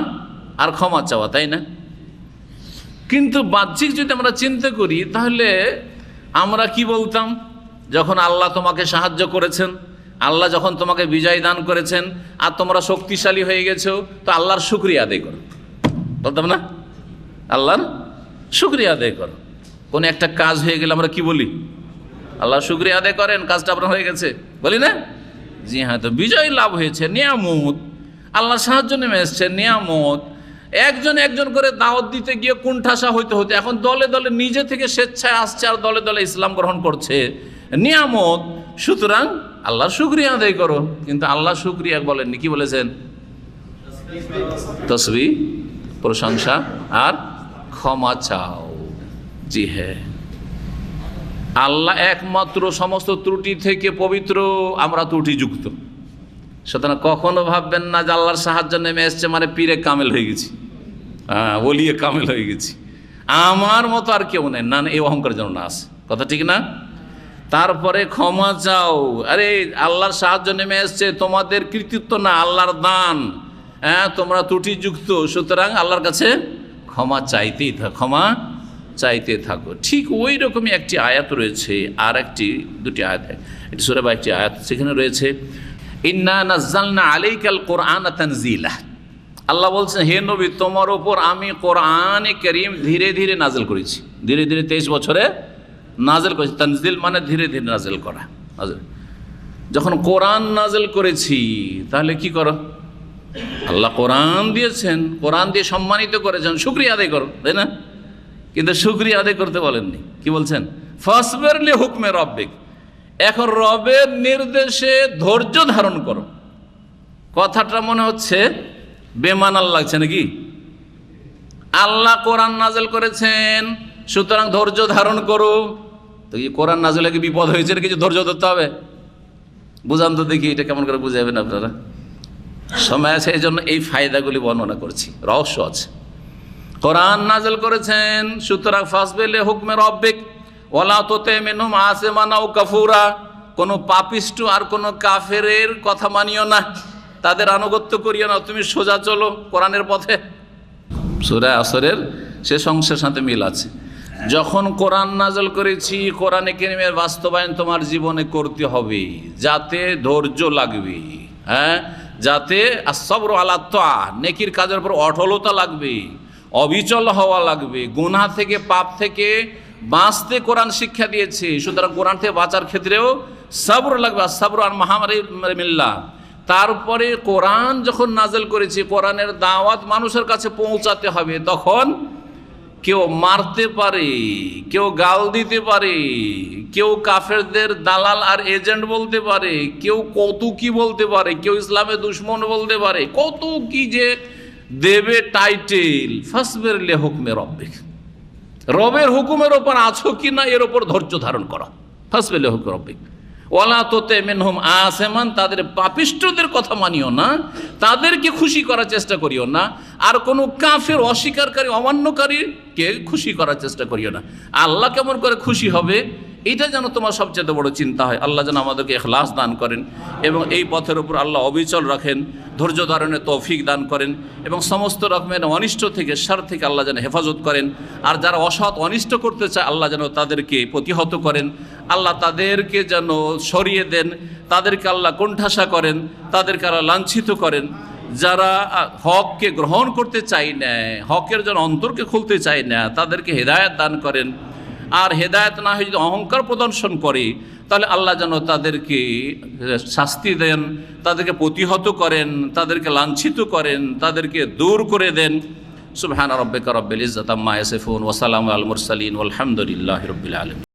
আর ক্ষমা চাওয়া, তাই না? কিন্তু বাহ্যিক যদি আমরা চিন্তা করি, তাহলে আমরা কি বলতাম? যখন আল্লাহ তোমাকে সাহায্য করেছেন, আল্লাহ যখন তোমাকে বিজয় দান করেছেন আর তোমরা শক্তিশালী হয়ে গেছো, তো আল্লাহর শুকরিয়া আদায় করো, বলতাম না? আল্লাহর শুকরিয়া আদায় করো। কোনো একটা কাজ হয়ে গেলে আমরা কি বলি? আল্লাহর শুকরিয়া আদায় করেন, কাজটা আপনার হয়ে গেছে, বলি না? জি হ্যাঁ। তো বিজয় লাভ হয়েছে, নিয়ামত, আল্লাহর সাহায্য নেমে এসছে, নিয়ামত। একজন একজন করে দাওয়াত দিতে গিয়ে কুণ্ঠাসা হইতে হতে এখন দলে দলে নিজে থেকে স্বেচ্ছায় আসছে আর দলে দলে ইসলাম গ্রহণ করছে, নিয়ামত। সুতরাং আল্লাহর শুকরিয়া আদায় করো। কিন্তু আল্লাহ শুকরিয়া বলেননি, কি বলেছেন? তসবিহ, প্রশংসা আর ক্ষমা চাও। জি হ্যাঁ, আল্লাহ একমাত্র সমস্ত ত্রুটি থেকে পবিত্র, আমরা ত্রুটিযুক্ত। সুতরাং কখনো ভাববেন না যে আল্লাহর সাহায্য নেমে এসছে মানে পীরে কামেল হয়ে গেছি, ওলিয়ে কামেল হয়ে গেছি, আমার মতো আর কেউ নেই, না, এই অহংকার যেন না আসে, কথা ঠিক না? তারপরে ক্ষমা চাও। আরে আল্লাহর সাহায্য নেমে এসছে, তোমাদের কৃতিত্ব না, আল্লাহর দান। হ্যাঁ, তোমরা ত্রুটিযুক্ত, সুতরাং আল্লাহর কাছে ক্ষমা চাইতেই থাকো, ক্ষমা চাইতে থাকো। ঠিক ওই রকমই একটি আয়াত রয়েছে, আর একটি, দুটি আয়াত, একটি সূরা বা একটি আয়াত, সেখানে রয়েছে ইন্না নাজ্জালনা আলাইকাল কোরআনা তানজিলা। আল্লাহ বলছেন, হে নবী, তোমার ওপর আমি কোরআনে কারীম ধীরে ধীরে নাজিল করেছি। ধীরে ধীরে 23 বছরে নাজিল করেছি। তানজিল মানে ধীরে ধীরে নাজিল করা। যখন কোরআন নাজিল করেছি, তাহলে কি করো? আল্লাহ কোরআন দিয়েছেন, কোরআন দিয়ে সম্মানিত করেছেন, শুকরিয়া আদায় করো, তাই না? কিন্তু শুকরিয়া আদায় করতে বলেননি, কি বলছেন? ফাসবির লিহুকমে রব্বিক, এখন রবের নির্দেশে ধৈর্য ধারণ করো। কথাটা মনে হচ্ছে বেমানাল লাগছে নাকি? আল্লাহ কোরআন নাজিল করেছেন, সুতরাং ধৈর্য ধারণ করো। তো এই কোরআন নাজিলে কি বিপদ হয়েছে, কিছু ধৈর্য ধরতে হবে? বুঝান তো দেখি, এটা কেমন করে বুঝাবেন আপনারা? সময় আছে, এই জন্য এই ফায়দাগুলি বর্ণনা করছি, রহস্য আছে। কোরআন নাজিল করেছেন, সুতরাং ফাসবির লিহুকমে রব্বিক ওয়ালা তুতি মিনহুম আসিমান আও কাফুরা, কোনো পাপিষ্ঠ আর কোনো কাফেরের কথা মানিও না, তাদের আনুগত্য করিও না, তুমি সোজা চলো কোরআনের পথে। সূরা আসরের শেষ অংশের সাথে মিল আছে। যখন কোরআন নাজিল করেছি, কোরআনে কারীমের বাস্তবায়ন তোমার জীবনে করতে হবে, যাতে ধৈর্য লাগবে, হ্যাঁ, যাতে আস-সাবরু আলা তাআ, নেকির কাজের উপর অটলতা লাগবে, অবিচল হওয়া লাগবে, গুনাহ থেকে, পাপ থেকে বাঁচতে কোরআন শিক্ষা দিয়েছে। সুতরাং কোরআন থেকে বাঁচার ক্ষেত্রেও সবর লাগবে, সবর আর মাহামারিল্লাহ। তারপরে কোরআন যখন নাজিল করেছি, কোরআনের দাওয়াত মানুষের কাছে পৌঁছাতে হবে। তখন কেউ মারতে পারে, কেউ গাল দিতে পারে, কেউ কাফেরদের দালাল আর এজেন্ট বলতে পারে, কেউ কত কি বলতে পারে, কেউ ইসলামের দুশ্মন বলতে পারে, কত কি যে দেবে টাইটেল। ফাসবির লিহুকমে রব্বিক, রবের হুকুমের ওপর আছো কি না এর ওপর ধৈর্য ধারণ করা। ফাসবির লিহুকমে রব্বিক ওয়ালা তুতি মিনহুম আসিমান, তাদের পাপিষ্ঠদের কথা মানিও না, তাদেরকে খুশি করার চেষ্টা করিও না, আর কোনো কাফের, অস্বীকারী, অমান্যকারীকে খুশি করার চেষ্টা করিও না। আল্লাহ কেমন করে খুশি হবে এইটা যেন তোমার সবচেয়ে বড় চিন্তা হয়। আল্লাহ যেন আমাদেরকে ইখলাস দান করেন এবং এই পথের উপর আল্লাহ অবিচল রাখেন, ধৈর্য ধারণের তৌফিক দান করেন এবং সমস্ত রকমের অনিষ্ট থেকে, শার থেকে আল্লাহ যেন হেফাজত করেন। আর যারা অসৎ অনিষ্ট করতে চায় আল্লাহ যেন তাদেরকে প্রতিহত করেন, আল্লাহ তাদেরকে যেন সরিয়ে দেন, তাদেরকে আল্লাহ কোণঠাসা করেন, তাদেরকে আল্লাহ লাঞ্ছিত করেন। যারা হককে গ্রহণ করতে চায় না, হকের যেন অন্তরকে খুলতে চায় না, তাদেরকে হেদায়েত দান করেন। আর হেদায়েত না হয়ে যদি অহংকার প্রদর্শন করে তাহলে আল্লাহ যেন তাদেরকে শাস্তি দেন, তাদেরকে প্রতিহত করেন, তাদেরকে লাঞ্ছিত করেন, তাদেরকে দূর করে দেন। সুবহান রাব্বিকা রাব্বিল ইজ্জাতি আম্মা ইয়াসিফুন ওয়া সালামুন আলাল মুরসালিন ওয়ালহামদুলিল্লাহি রাব্বিল আলামিন।